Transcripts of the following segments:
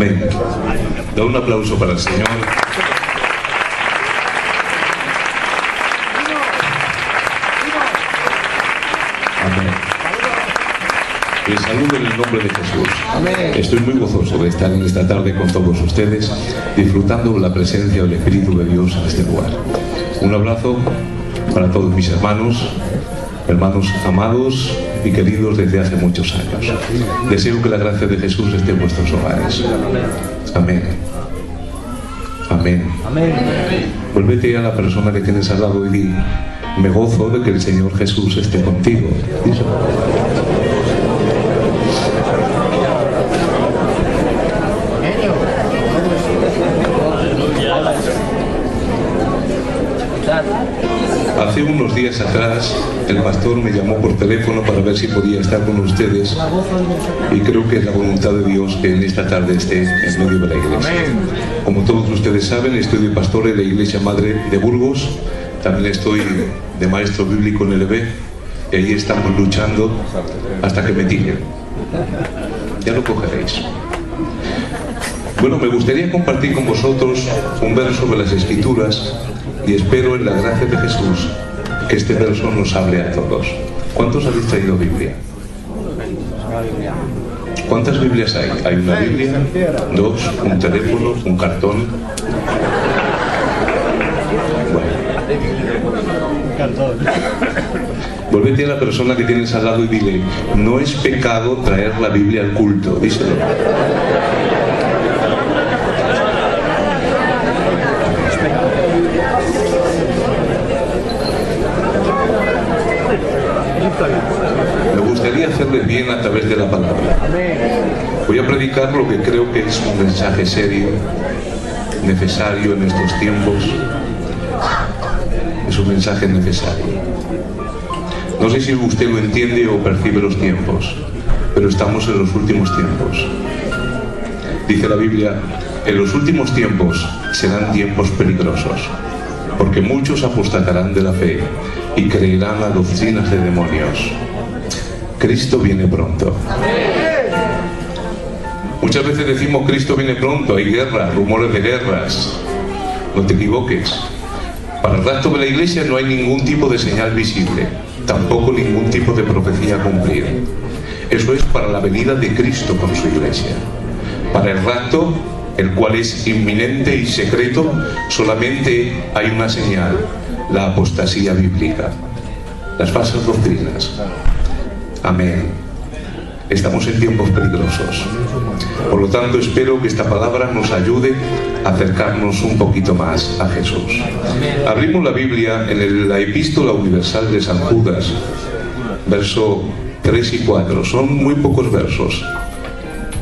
Amén. Da un aplauso para el Señor. Amén. Les saludo en el nombre de Jesús. Amén. Estoy muy gozoso de estar en esta tarde con todos ustedes, disfrutando de la presencia del Espíritu de Dios en este lugar. Un abrazo para todos mis hermanos amados y queridos desde hace muchos años. Deseo que la gracia de Jesús esté en vuestros hogares. Amén. Amén. Amén. Vuélvete a la persona que tienes al lado y di: me gozo de que el Señor Jesús esté contigo. ¿Eso? Hace unos días atrás el pastor me llamó por teléfono para ver si podía estar con ustedes, y creo que es la voluntad de Dios que en esta tarde esté en medio de la iglesia. Como todos ustedes saben, estoy de pastor en la Iglesia Madre de Burgos, también estoy de maestro bíblico en el EB, y allí estamos luchando hasta que me tiren. Ya lo cogeréis. Bueno, me gustaría compartir con vosotros un verso de las Escrituras, y espero en la gracia de Jesús que este verso nos hable a todos. ¿Cuántos habéis traído Biblia? ¿Cuántas Biblias hay? ¿Hay una Biblia? ¿Dos? ¿Un teléfono? ¿Un cartón? Bueno. Volvete a la persona que tienes al lado y dile: no es pecado traer la Biblia al culto. Díselo. Me gustaría hacerles bien a través de la palabra. Voy a predicar lo que creo que es un mensaje serio, necesario en estos tiempos. Es un mensaje necesario. No sé si usted lo entiende o percibe los tiempos, pero estamos en los últimos tiempos. Dice la Biblia: en los últimos tiempos serán tiempos peligrosos, porque muchos apostatarán de la fe y creerán a doctrinas de demonios. Cristo viene pronto. Muchas veces decimos: Cristo viene pronto, hay guerra, rumores de guerras. No te equivoques. Para el rapto de la iglesia no hay ningún tipo de señal visible, tampoco ningún tipo de profecía a cumplir. Eso es para la venida de Cristo con su iglesia. Para el rapto, el cual es inminente y secreto, solamente hay una señal: la apostasía bíblica, las falsas doctrinas. Amén. Estamos en tiempos peligrosos. Por lo tanto, espero que esta palabra nos ayude a acercarnos un poquito más a Jesús. Abrimos la Biblia en la Epístola Universal de San Judas, verso 3 y 4. Son muy pocos versos.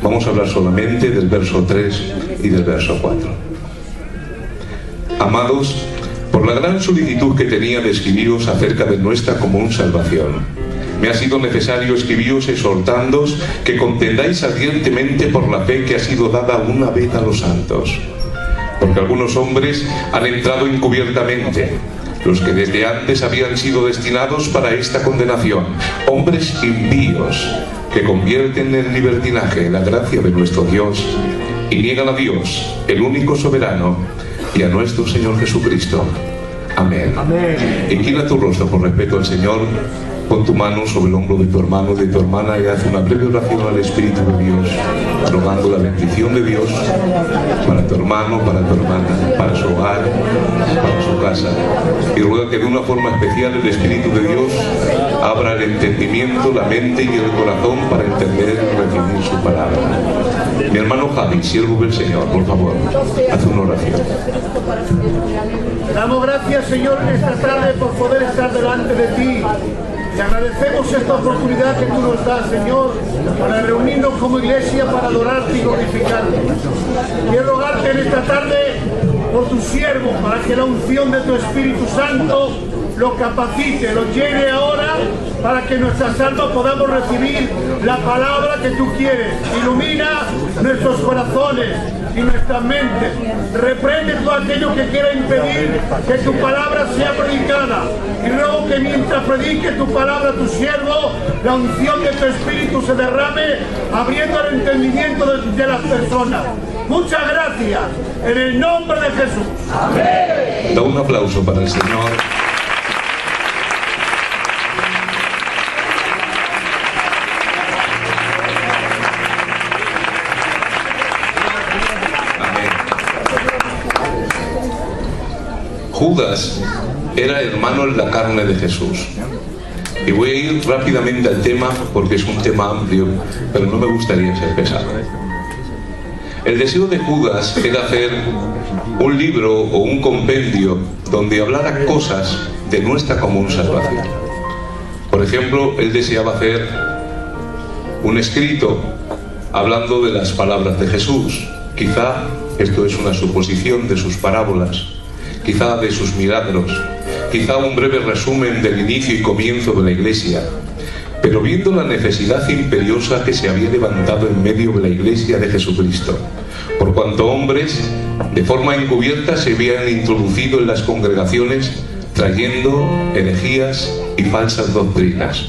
Vamos a hablar solamente del verso 3 y del verso 4. Amados, por la gran solicitud que tenía de escribiros acerca de nuestra común salvación, me ha sido necesario escribiros exhortándoos que contendáis ardientemente por la fe que ha sido dada una vez a los santos. Porque algunos hombres han entrado encubiertamente, los que desde antes habían sido destinados para esta condenación, hombres impíos que convierten en libertinaje la gracia de nuestro Dios y niegan a Dios, el único soberano, y a nuestro Señor Jesucristo. Amén. Amén. Inclina tu rostro por respeto al Señor. Pon tu mano sobre el hombro de tu hermano, de tu hermana, y haz una breve oración al Espíritu de Dios, rogando la bendición de Dios para tu hermano, para tu hermana, para su hogar, para su casa. Y ruega que de una forma especial el Espíritu de Dios abra el entendimiento, la mente y el corazón para entender y recibir su palabra. Mi hermano Javi, siervo del Señor, por favor, haz una oración. Damos gracias, Señor, en esta tarde por poder estar delante de ti. Te agradecemos esta oportunidad que tú nos das, Señor, para reunirnos como iglesia para adorarte y glorificarte. Quiero rogarte en esta tarde por tu siervo, para que la unción de tu Espíritu Santo lo capacite, lo llene ahora, para que nuestras almas podamos recibir la palabra que tú quieres. Ilumina nuestros corazones y nuestras mentes. Reprende todo aquello que quiera impedir que tu palabra sea predicada. Y ruego que mientras predique tu palabra a tu siervo, la unción de tu Espíritu se derrame, abriendo el entendimiento de las personas. Muchas gracias, en el nombre de Jesús. Amén. Da un aplauso para el Señor. Judas era hermano en la carne de Jesús. Y voy a ir rápidamente al tema porque es un tema amplio, pero no me gustaría ser pesado. El deseo de Judas era hacer un libro o un compendio donde hablara cosas de nuestra común salvación. Por ejemplo, él deseaba hacer un escrito hablando de las palabras de Jesús. Quizá esto es una suposición de sus parábolas, quizá de sus milagros, quizá un breve resumen del inicio y comienzo de la Iglesia, pero viendo la necesidad imperiosa que se había levantado en medio de la Iglesia de Jesucristo, por cuanto hombres de forma encubierta se habían introducido en las congregaciones trayendo herejías y falsas doctrinas.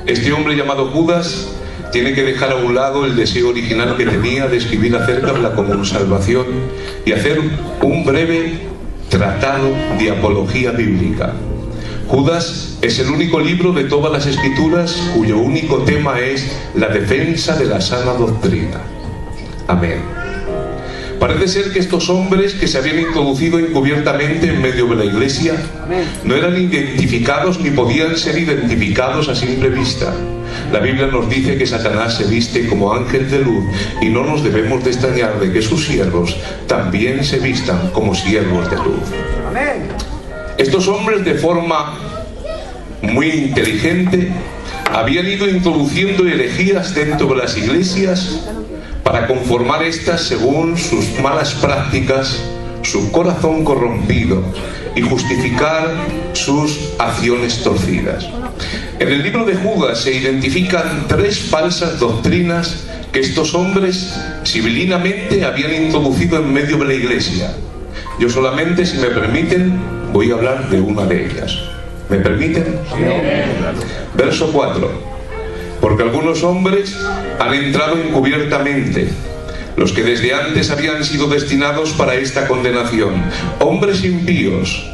Este hombre llamado Judas tiene que dejar a un lado el deseo original que tenía de escribir acerca de la común salvación y hacer un breve tratado de apología bíblica. Judas es el único libro de todas las escrituras cuyo único tema es la defensa de la sana doctrina. Amén. Parece ser que estos hombres que se habían introducido encubiertamente en medio de la Iglesia no eran identificados ni podían ser identificados a simple vista. La Biblia nos dice que Satanás se viste como ángel de luz y no nos debemos de extrañar de que sus siervos también se vistan como siervos de luz. Estos hombres, de forma muy inteligente, habían ido introduciendo herejías dentro de las iglesias para conformar estas según sus malas prácticas, su corazón corrompido y justificar sus acciones torcidas. En el libro de Judas se identifican 3 falsas doctrinas que estos hombres civilinamente habían introducido en medio de la iglesia. Yo solamente, si me permiten, voy a hablar de una de ellas. ¿Me permiten? Sí. Verso 4. Porque algunos hombres han entrado encubiertamente, los que desde antes habían sido destinados para esta condenación, hombres impíos,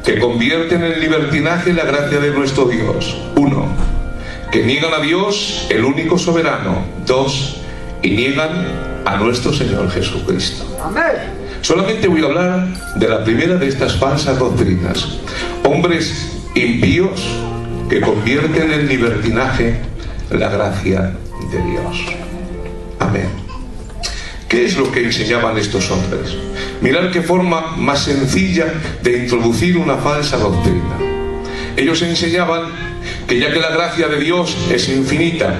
que convierten en libertinaje la gracia de nuestro Dios. 1. Que niegan a Dios, el único soberano. 2. Y niegan a nuestro Señor Jesucristo. Amén. Solamente voy a hablar de la primera de estas falsas doctrinas. Hombres impíos que convierten en libertinaje la gracia de Dios. Amén. ¿Qué es lo que enseñaban estos hombres? Mirad qué forma más sencilla de introducir una falsa doctrina. Ellos enseñaban que ya que la gracia de Dios es infinita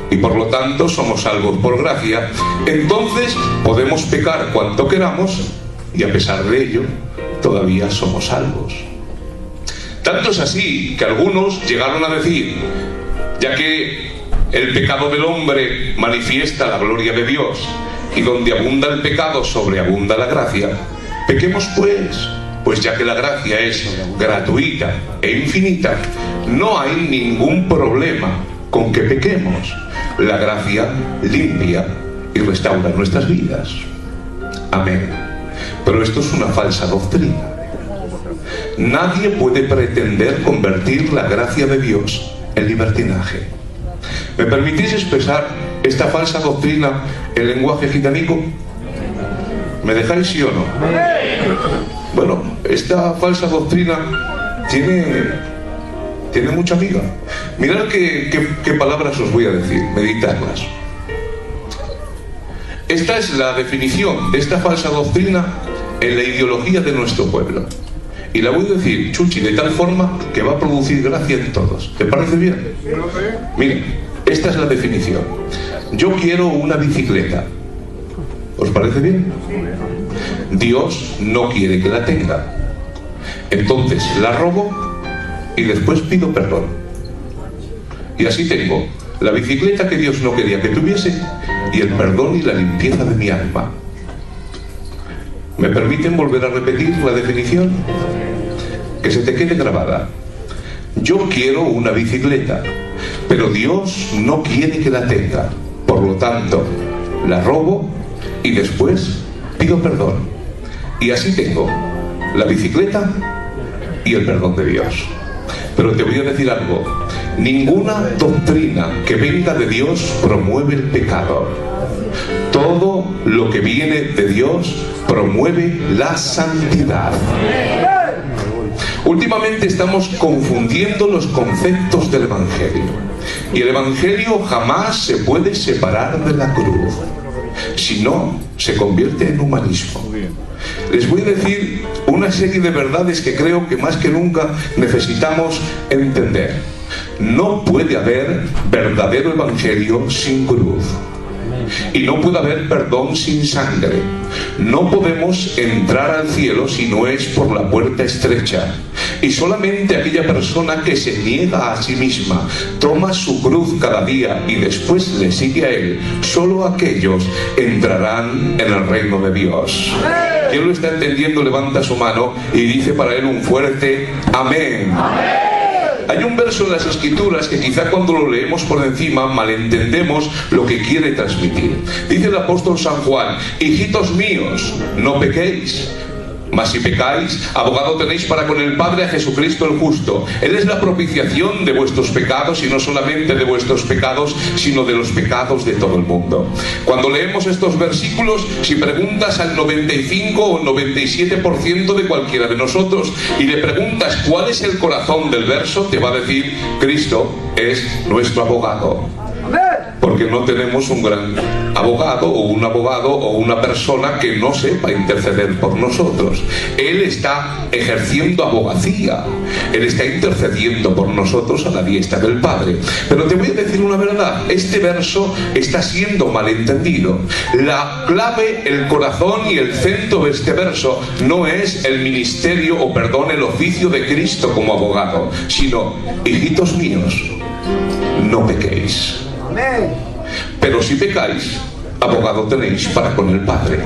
y por lo tanto somos salvos por gracia, entonces podemos pecar cuanto queramos y a pesar de ello todavía somos salvos. Tanto es así que algunos llegaron a decir, ya que el pecado del hombre manifiesta la gloria de Dios y donde abunda el pecado sobreabunda la gracia, pequemos pues ya que la gracia es gratuita e infinita, no hay ningún problema con que pequemos. La gracia limpia y restaura nuestras vidas. Amén. Pero esto es una falsa doctrina. Nadie puede pretender convertir la gracia de Dios en libertinaje. ¿Me permitís expresar esta falsa doctrina en lenguaje gitanico? ¿Me dejáis sí o no? Bueno, esta falsa doctrina tiene mucha amiga. Mirad qué palabras os voy a decir, meditadlas. Esta es la definición de esta falsa doctrina en la ideología de nuestro pueblo. Y la voy a decir, Chuchi, de tal forma que va a producir gracia en todos. ¿Te parece bien? Miren, esta es la definición. Yo quiero una bicicleta. ¿Os parece bien? Dios no quiere que la tenga. Entonces la robo y después pido perdón. Y así tengo la bicicleta que Dios no quería que tuviese y el perdón y la limpieza de mi alma. ¿Me permiten volver a repetir la definición? Que se te quede grabada. Yo quiero una bicicleta, pero Dios no quiere que la tenga. Por lo tanto, la robo y después pido perdón. Y así tengo la bicicleta y el perdón de Dios. Pero te voy a decir algo: ninguna doctrina que venga de Dios promueve el pecado. Todo lo que viene de Dios promueve la santidad. Últimamente estamos confundiendo los conceptos del Evangelio. Y el Evangelio jamás se puede separar de la cruz. Si no, se convierte en humanismo. Les voy a decir una serie de verdades que creo que más que nunca necesitamos entender. No puede haber verdadero evangelio sin cruz. Y no puede haber perdón sin sangre. No podemos entrar al cielo si no es por la puerta estrecha. Y solamente aquella persona que se niega a sí misma, toma su cruz cada día y después le sigue a Él, solo aquellos entrarán en el reino de Dios. ¿Quién lo está entendiendo? Levanta su mano y dice para él un fuerte amén. Hay un verso en las Escrituras que quizá cuando lo leemos por encima malentendemos lo que quiere transmitir. Dice el apóstol San Juan: hijitos míos, no pequéis. Mas si pecáis, abogado tenéis para con el Padre a Jesucristo el justo. Él es la propiciación de vuestros pecados, y no solamente de vuestros pecados, sino de los pecados de todo el mundo. Cuando leemos estos versículos, si preguntas al 95 o 97% de cualquiera de nosotros y le preguntas cuál es el corazón del verso, te va a decir: Cristo es nuestro abogado. Porque no tenemos un gran abogado o una persona que no sepa interceder por nosotros. Él está ejerciendo abogacía. Él está intercediendo por nosotros a la diestra del Padre. Pero te voy a decir una verdad: este verso está siendo malentendido. La clave, el corazón y el centro de este verso no es el ministerio o, perdón, el oficio de Cristo como abogado, sino: hijitos míos, no pequéis. Pero si pecáis, abogado tenéis para con el Padre.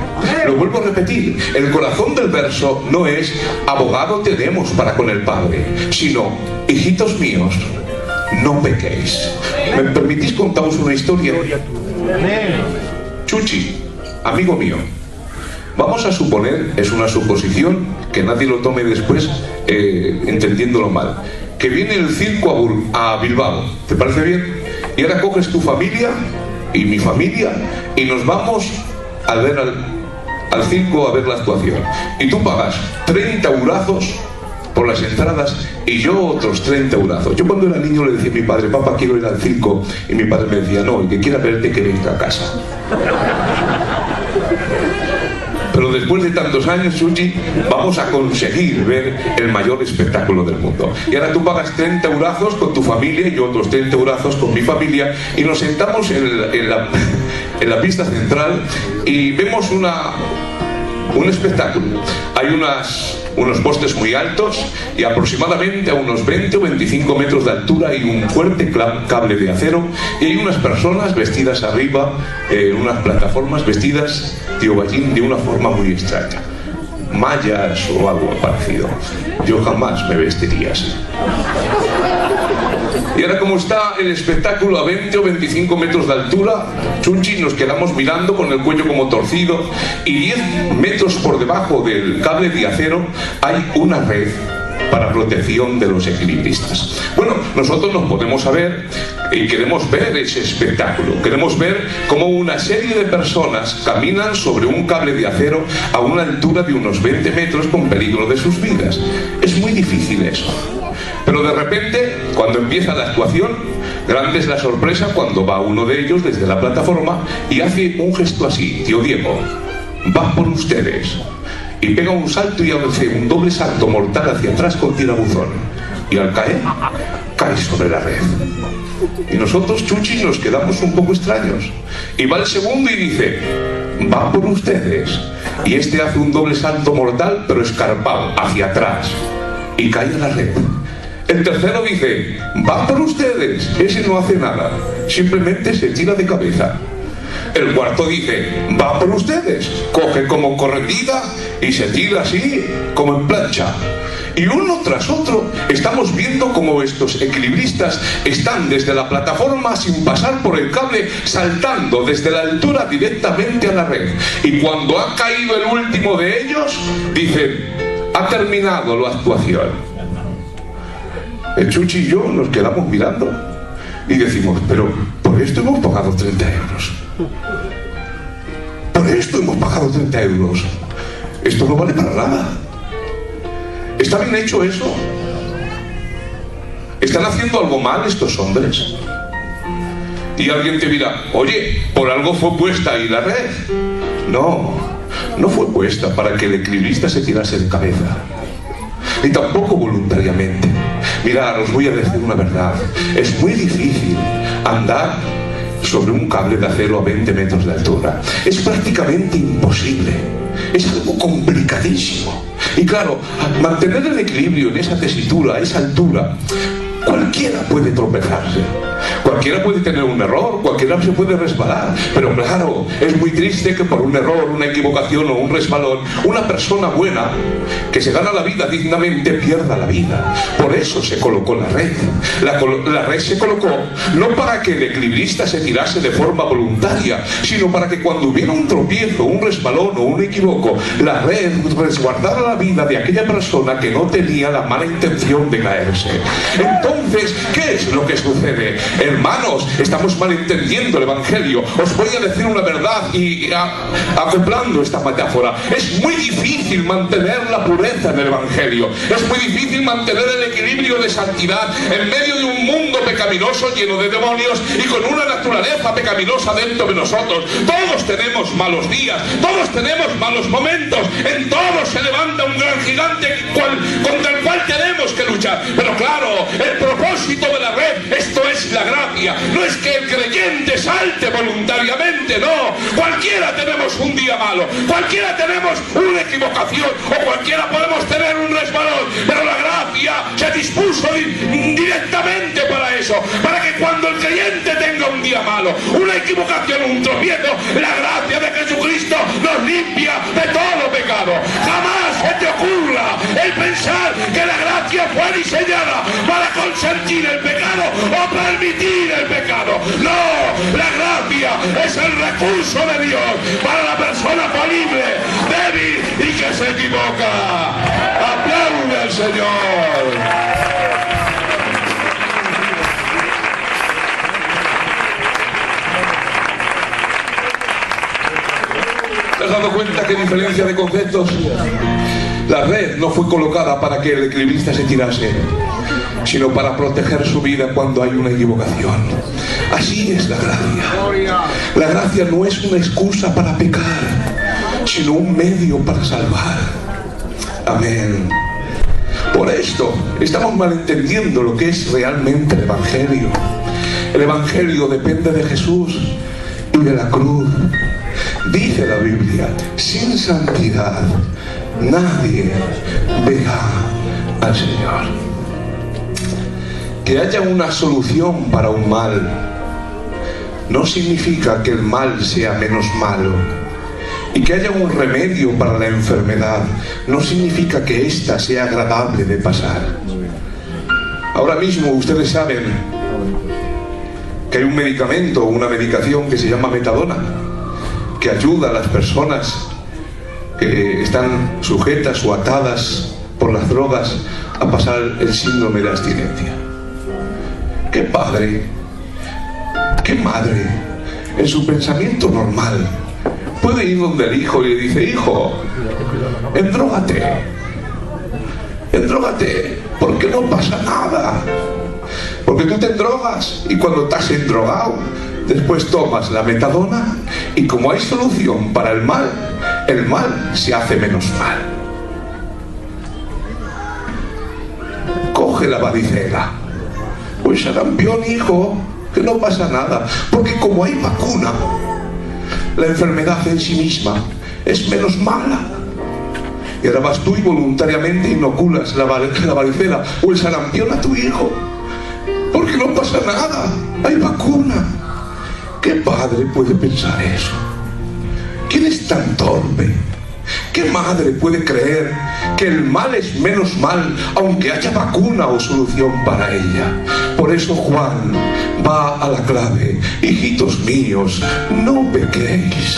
Lo vuelvo a repetir: el corazón del verso no es abogado tenemos para con el Padre, sino: hijitos míos, no pequéis. ¿Me permitís contaros una historia? Chuchi, amigo mío, vamos a suponer, es una suposición, que nadie lo tome después entendiéndolo mal, que viene el circo a Bilbao. ¿Te parece bien? Y ahora coges tu familia y mi familia y nos vamos a ver al circo a ver la actuación. Y tú pagas 30 eurazos por las entradas y yo otros 30 eurazos. Yo cuando era niño le decía a mi padre: papá, quiero ir al circo. Y mi padre me decía: no, el que quiera verte que venga a casa. Pero después de tantos años, Chuchi, vamos a conseguir ver el mayor espectáculo del mundo. Y ahora tú pagas 30 eurazos con tu familia y yo otros 30 eurazos con mi familia, y nos sentamos en la pista central y vemos un espectáculo. Hay unos postes muy altos y aproximadamente a unos 20 o 25 metros de altura hay un fuerte cable de acero, y hay unas personas vestidas arriba en unas plataformas, vestidas, tío Ballín, de una forma muy extraña, mayas o algo parecido. Yo jamás me vestiría así. Y ahora, como está el espectáculo a 20 o 25 metros de altura, Chuchi, nos quedamos mirando con el cuello como torcido, y 10 metros por debajo del cable de acero hay una red para protección de los equilibristas. Bueno, nosotros nos podemos ver y queremos ver ese espectáculo. Queremos ver cómo una serie de personas caminan sobre un cable de acero a una altura de unos 20 metros con peligro de sus vidas. Es muy difícil eso. Pero de repente, cuando empieza la actuación, grande es la sorpresa cuando va uno de ellos desde la plataforma y hace un gesto así: tío Diego, va por ustedes. Y pega un salto y hace un doble salto mortal hacia atrás con tirabuzón. Y al caer, cae sobre la red. Y nosotros, Chuchi, nos quedamos un poco extraños. Y va el segundo y dice: va por ustedes. Y este hace un doble salto mortal, pero escarpado, hacia atrás. Y cae en la red. El tercero dice: va por ustedes. Ese no hace nada, simplemente se tira de cabeza. El cuarto dice: va por ustedes. Coge como corredida y se tira así, como en plancha. Y uno tras otro estamos viendo como estos equilibristas están desde la plataforma sin pasar por el cable, saltando desde la altura directamente a la red. Y cuando ha caído el último de ellos, dicen: ha terminado la actuación. El Chuchi y yo nos quedamos mirando y decimos: pero por esto hemos pagado 30 euros. Por esto hemos pagado 30 euros. Esto no vale para nada. ¿Está bien hecho eso? ¿Están haciendo algo mal estos hombres? Y alguien te dirá: oye, por algo fue puesta ahí la red. No, no fue puesta para que el equilibrista se tirase de cabeza. Y tampoco voluntariamente. Mirad, os voy a decir una verdad. Es muy difícil andar sobre un cable de acero a 20 metros de altura. Es prácticamente imposible. Es algo complicadísimo. Y claro, mantener el equilibrio en esa tesitura, a esa altura, cualquiera puede tropezarse. Cualquiera puede tener un error, cualquiera se puede resbalar. Pero claro, es muy triste que por un error, una equivocación o un resbalón, una persona buena que se gana la vida dignamente pierda la vida. Por eso se colocó la red. La red se colocó no para que el equilibrista se tirase de forma voluntaria, sino para que cuando hubiera un tropiezo, un resbalón o un equivoco, la red resguardara la vida de aquella persona que no tenía la mala intención de caerse. Entonces, ¿qué es lo que sucede? Hermanos, estamos malentendiendo el Evangelio. Os voy a decir una verdad y acoplando esta metáfora. Es muy difícil mantener la pureza en el Evangelio. Es muy difícil mantener el equilibrio de santidad en medio de un mundo pecaminoso lleno de demonios y con una naturaleza pecaminosa dentro de nosotros. Todos tenemos malos días, todos tenemos malos momentos. En todos se levanta un gran gigante contra el cual tenemos que luchar. Pero claro, el propósito de la red, esto es la gracia. No es que el creyente salte voluntariamente, no. Cualquiera tenemos un día malo, cualquiera tenemos una equivocación o cualquiera podemos tener un resbalón, pero la gracia se dispuso directamente para eso, para que cuando el creyente tenga un día malo, una equivocación, un tropiezo, la gracia de Jesucristo nos limpia de todo pecado. Jamás se te ocurra el pensar que la gracia fue diseñada para consentir el pecado o permitir el pecado. No, la gracia es el recurso de Dios para la persona falible, débil y que se equivoca. ¡Aplaude al Señor! ¿Te has dado cuenta qué diferencia de conceptos? La red no fue colocada para que el equilibrista se tirase, sino para proteger su vida cuando hay una equivocación. Así es la gracia. La gracia no es una excusa para pecar, sino un medio para salvar. Amén. Por esto estamos malentendiendo lo que es realmente el Evangelio. El Evangelio depende de Jesús y de la cruz. Dice la Biblia: sin santidad nadie verá al Señor. Que haya una solución para un mal no significa que el mal sea menos malo. Y que haya un remedio para la enfermedad no significa que ésta sea agradable de pasar. Ahora mismo ustedes saben que hay un medicamento, una medicación que se llama metadona, que ayuda a las personas que están sujetas o atadas por las drogas a pasar el síndrome de abstinencia. ¿Qué padre, qué madre, en su pensamiento normal, puede ir donde el hijo y le dice: hijo, endrógate, porque no pasa nada? Porque tú te endrogas y cuando estás endrogado, después tomas la metadona y como hay solución para el mal se hace menos mal. Coge la varicela, pues sarampión, hijo, que no pasa nada, porque como hay vacuna, la enfermedad en sí misma es menos mala. Y ahora vas tú y voluntariamente inoculas la varicela o el sarampión a tu hijo, porque no pasa nada, hay vacuna. ¿Qué padre puede pensar eso? ¿Quién es tan torpe ¿Qué madre puede creer que el mal es menos mal aunque haya vacuna o solución para ella? Por eso Juan va a la clave: hijitos míos, no pequéis.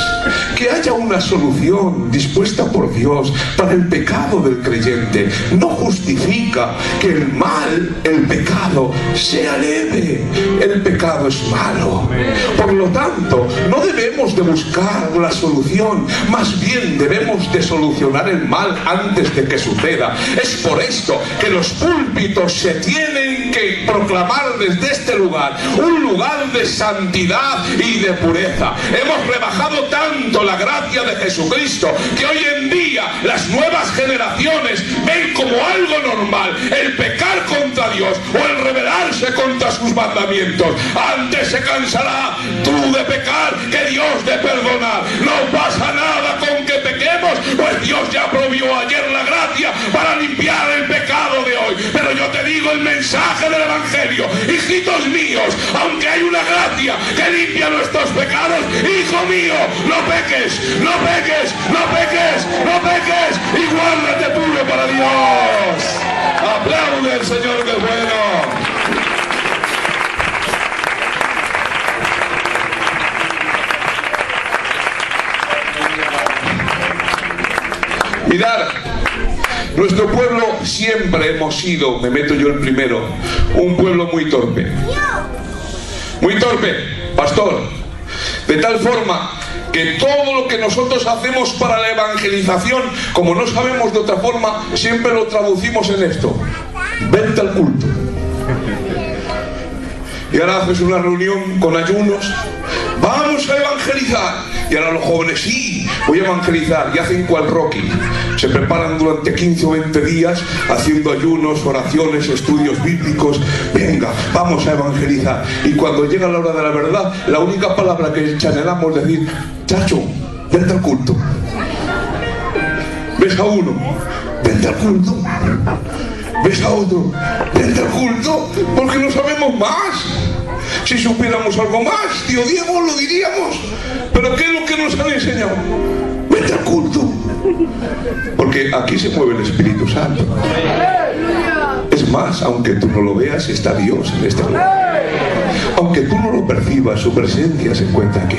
Que haya una solución dispuesta por Dios para el pecado del creyente no justifica que el mal, el pecado, sea leve. El pecado es malo. Por lo tanto, no debemos de buscar la solución, más bien debemos de solucionar el mal antes de que suceda. Es por esto que los púlpitos se tienen que proclamar desde este lugar, un lugar de santidad y de pureza. Hemos rebajado tanto la gracia de Jesucristo que hoy en día las nuevas generaciones ven como algo normal el pecar contra Dios o el rebelarse contra sus mandamientos. Antes se cansará tú de pecar que Dios de perdonar. No pasa nada con que pequemos, pues Dios ya provió ayer la gracia para limpiar el pecado de hoy. Pero yo te digo el mensaje del Evangelio: hijitos míos, aunque hay una gracia que limpia nuestros pecados, hijo mío, no peques, no peques, no peques, no peques, y guárdate puro para Dios. Aplaude al Señor, que es bueno. Mirad, nuestro pueblo siempre hemos sido, me meto yo el primero, un pueblo muy torpe. Muy torpe, pastor. De tal forma que todo lo que nosotros hacemos para la evangelización, como no sabemos de otra forma, siempre lo traducimos en esto: vente al culto. Y ahora haces una reunión con ayunos, vamos a evangelizar. Y ahora los jóvenes, sí, voy a evangelizar. Y hacen cual Rocky. Se preparan durante 15 o 20 días haciendo ayunos, oraciones, estudios bíblicos. Venga, vamos a evangelizar. Y cuando llega la hora de la verdad, la única palabra que anhelamos es decir: chacho, vente al culto. ¿Ves a uno? Vente al culto. ¿Ves a otro? Vente al culto, porque no sabemos más. Si supiéramos algo más, tío Diego, lo diríamos. Pero ¿qué es lo que nos han enseñado? Vete al culto. Porque aquí se mueve el Espíritu Santo. Es más, aunque tú no lo veas, está Dios en este lugar. Aunque tú no lo percibas, su presencia se encuentra aquí.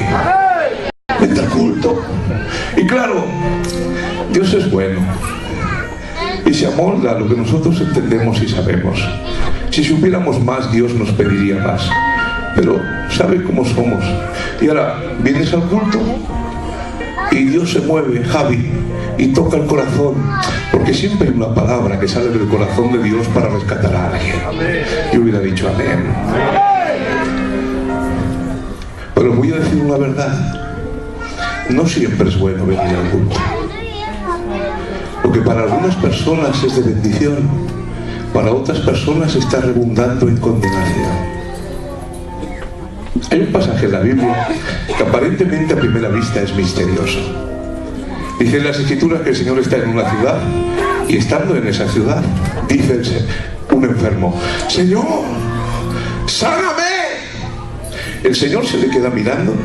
Vete al culto. Y claro, Dios es bueno y se amolda a lo que nosotros entendemos y sabemos. Si supiéramos más, Dios nos pediría más. Pero sabe cómo somos. Y ahora vienes al culto y Dios se mueve, Javi, y toca el corazón, porque siempre hay una palabra que sale del corazón de Dios para rescatar a alguien. Yo hubiera dicho amén. Pero voy a decir una verdad: no siempre es bueno venir al culto. Lo que para algunas personas es de bendición, para otras personas está redundando en condenación. Hay un pasaje en la Biblia que aparentemente a primera vista es misterioso. Dice en las Escrituras que el Señor está en una ciudad y estando en esa ciudad dice un enfermo: Señor, sáname. El Señor se le queda mirando,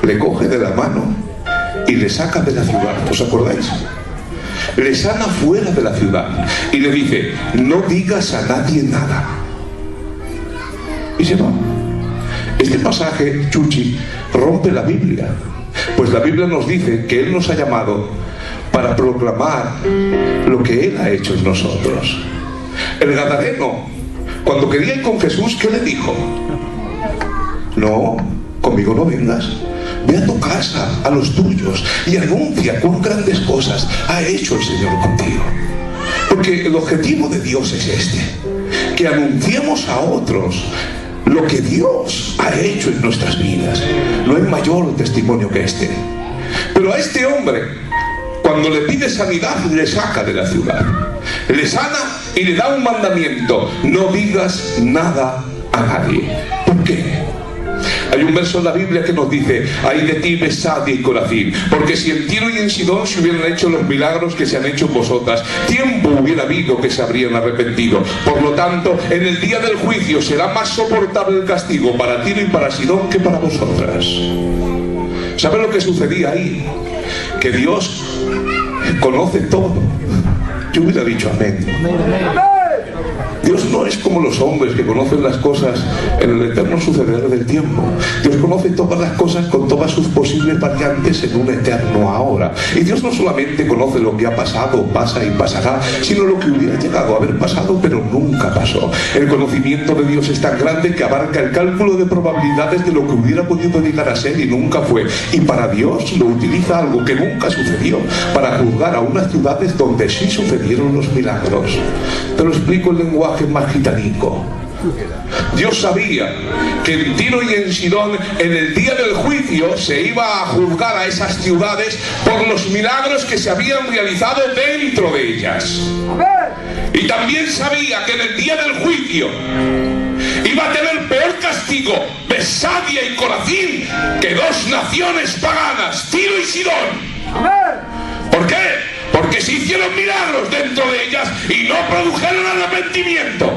le coge de la mano y le saca de la ciudad. ¿Os acordáis? Le sana fuera de la ciudad y le dice: no digas a nadie nada. Y se va. Este pasaje, Chuchi, rompe la Biblia, pues la Biblia nos dice que Él nos ha llamado para proclamar lo que Él ha hecho en nosotros. El gadareno, cuando quería ir con Jesús, ¿qué le dijo? No, conmigo no vengas. Ve a tu casa, a los tuyos, y anuncia cuán grandes cosas ha hecho el Señor contigo. Porque el objetivo de Dios es este: que anunciemos a otros lo que Dios ha hecho en nuestras vidas. No hay mayor testimonio que este. Pero a este hombre, cuando le pide sanidad, le saca de la ciudad, le sana y le da un mandamiento: no digas nada a nadie. ¿Por qué? Hay un verso en la Biblia que nos dice: ay de ti, Besadia y Corazín, porque si en Tiro y en Sidón se hubieran hecho los milagros que se han hecho en vosotras, tiempo hubiera habido que se habrían arrepentido. Por lo tanto, en el día del juicio será más soportable el castigo para Tiro y para Sidón que para vosotras. ¿Sabe lo que sucedía ahí? Que Dios conoce todo. Yo hubiera dicho amén. Dios no es como los hombres que conocen las cosas en el eterno suceder del tiempo. Dios conoce todas las cosas con todas sus posibles variantes en un eterno ahora. Y Dios no solamente conoce lo que ha pasado, pasa y pasará, sino lo que hubiera llegado a haber pasado pero nunca pasó. El conocimiento de Dios es tan grande que abarca el cálculo de probabilidades de lo que hubiera podido llegar a ser y nunca fue. Y para Dios lo utiliza algo que nunca sucedió para juzgar a unas ciudades donde sí sucedieron los milagros. Te lo explico en lenguaje más gitanico. Dios sabía que en Tiro y en Sidón, en el día del juicio, se iba a juzgar a esas ciudades por los milagros que se habían realizado dentro de ellas. Y también sabía que en el día del juicio iba a tener peor castigo Besadia y Corazín que dos naciones paganas, Tiro y Sidón. ¿Por qué? Porque se hicieron milagros dentro de ellas y no produjeron arrepentimiento.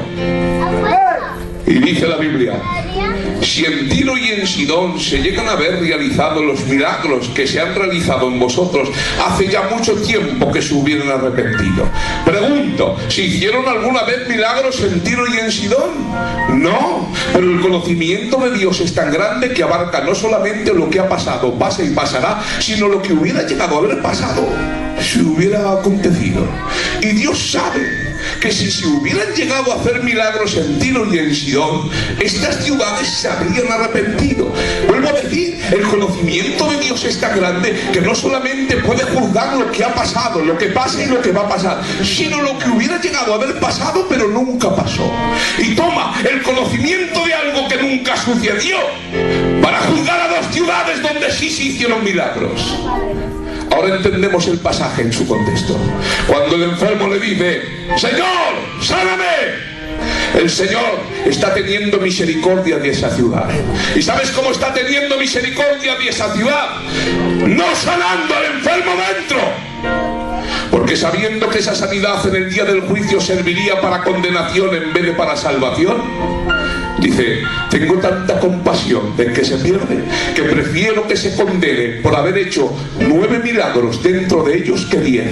Y dice la Biblia, si en Tiro y en Sidón se llegan a haber realizado los milagros que se han realizado en vosotros, hace ya mucho tiempo que se hubieran arrepentido. Pregunto, ¿se hicieron alguna vez milagros en Tiro y en Sidón? No, pero el conocimiento de Dios es tan grande que abarca no solamente lo que ha pasado, pasa y pasará, sino lo que hubiera llegado a haber pasado si hubiera acontecido. Y Dios sabe que si se hubieran llegado a hacer milagros en Tiro y en Sidón, estas ciudades se habrían arrepentido. Vuelvo a decir, el conocimiento de Dios es tan grande que no solamente puede juzgar lo que ha pasado, lo que pasa y lo que va a pasar, sino lo que hubiera llegado a haber pasado pero nunca pasó. Y toma el conocimiento de algo que nunca sucedió para juzgar a dos ciudades donde sí se hicieron milagros. Ahora entendemos el pasaje en su contexto. Cuando el enfermo le dice, Señor, sáname, el Señor está teniendo misericordia de esa ciudad. ¿Y sabes cómo está teniendo misericordia de esa ciudad? No sanando al enfermo dentro, porque sabiendo que esa sanidad en el día del juicio serviría para condenación en vez de para salvación, dice, tengo tanta compasión del que se pierde que prefiero que se condene por haber hecho 9 milagros dentro de ellos que 10.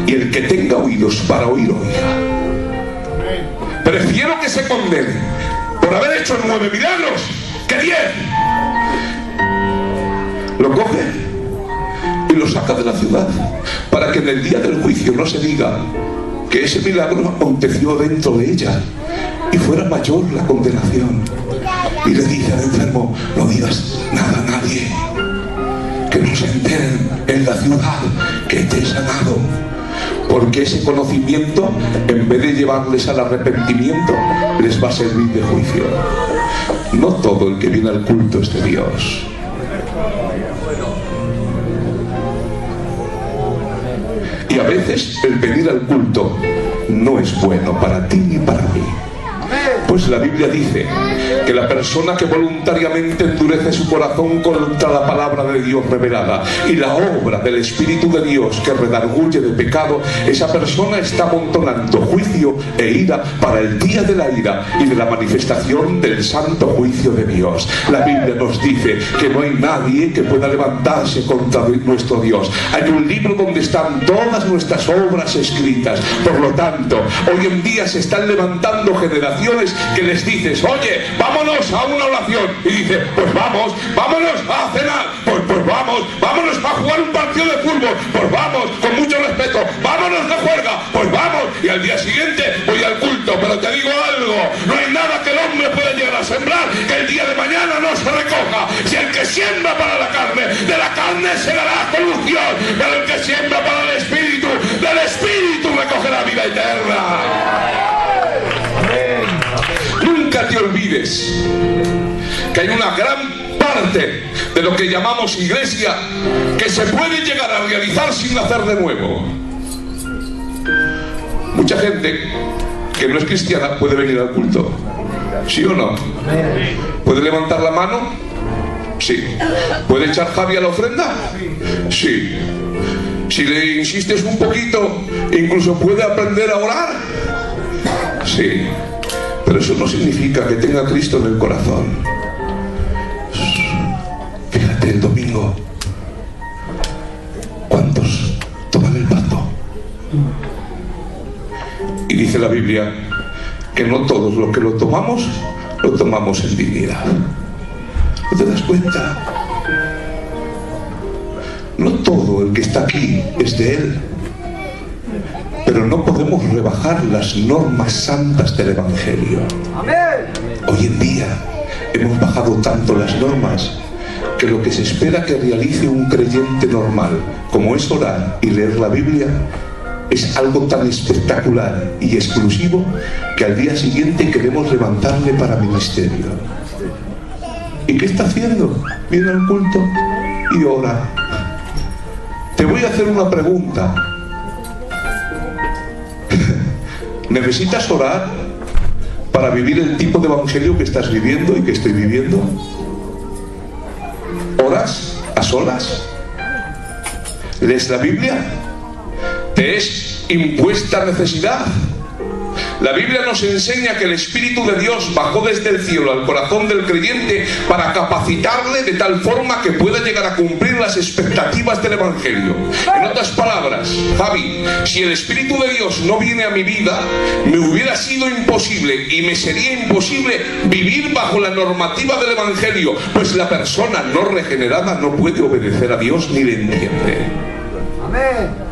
Y el que tenga oídos para oír, oiga. Prefiero que se condene por haber hecho 9 milagros que 10. Lo coge y lo saca de la ciudad para que en el día del juicio no se diga que ese milagro aconteció dentro de ella y fuera mayor la condenación. Y le dice al enfermo, no digas nada a nadie, que no se enteren en la ciudad que te he sanado, porque ese conocimiento, en vez de llevarles al arrepentimiento, les va a servir de juicio. No todo el que viene al culto es de Dios. Y a veces el venir al culto no es bueno para ti ni para mí. Pues la Biblia dice que la persona que voluntariamente endurece su corazón contra la palabra de Dios revelada y la obra del Espíritu de Dios que redarguye de pecado, esa persona está amontonando juicio e ira para el día de la ira y de la manifestación del santo juicio de Dios. La Biblia nos dice que no hay nadie que pueda levantarse contra nuestro Dios. Hay un libro donde están todas nuestras obras escritas. Por lo tanto, hoy en día se están levantando generaciones que les dices, oye, vámonos a una oración, y dice, pues vamos, vámonos a cenar, pues vámonos a jugar un partido de fútbol, pues vamos, con mucho respeto, vámonos de juerga, pues vamos, y al día siguiente voy al culto. Pero te digo algo, no hay nada que el hombre pueda llegar a sembrar que el día de mañana no se recoja. Si el que siembra para la carne, de la carne segará corrupción, pero el que siembra para el espíritu, del espíritu recogerá vida eterna. Nunca te olvides que hay una gran parte de lo que llamamos iglesia que se puede llegar a realizar sin nacer de nuevo. Mucha gente que no es cristiana puede venir al culto, ¿sí o no? ¿Puede levantar la mano? Sí. ¿Puede echar Javi a la ofrenda? Sí. Si le insistes un poquito, incluso puede aprender a orar. Sí. Pero eso no significa que tenga a Cristo en el corazón. Fíjate, el domingo, ¿cuántos toman el bastón Y dice la Biblia que no todos los que lo tomamos en dignidad. ¿No te das cuenta? No todo el que está aquí es de Él. Pero no podemos rebajar las normas santas del Evangelio. Hoy en día hemos bajado tanto las normas que lo que se espera que realice un creyente normal, como es orar y leer la Biblia, es algo tan espectacular y exclusivo que al día siguiente queremos levantarle para ministerio. ¿Y qué está haciendo? Viene al culto y ora. Te voy a hacer una pregunta. ¿Necesitas orar para vivir el tipo de evangelio que estás viviendo y que estoy viviendo? ¿Oras a solas? ¿Lees la Biblia? ¿Te es impuesta necesidad? La Biblia nos enseña que el Espíritu de Dios bajó desde el cielo al corazón del creyente para capacitarle de tal forma que pueda llegar a cumplir las expectativas del Evangelio. En otras palabras, Javi, si el Espíritu de Dios no viene a mi vida, me hubiera sido imposible y me sería imposible vivir bajo la normativa del Evangelio, pues la persona no regenerada no puede obedecer a Dios ni le entiende. Amén.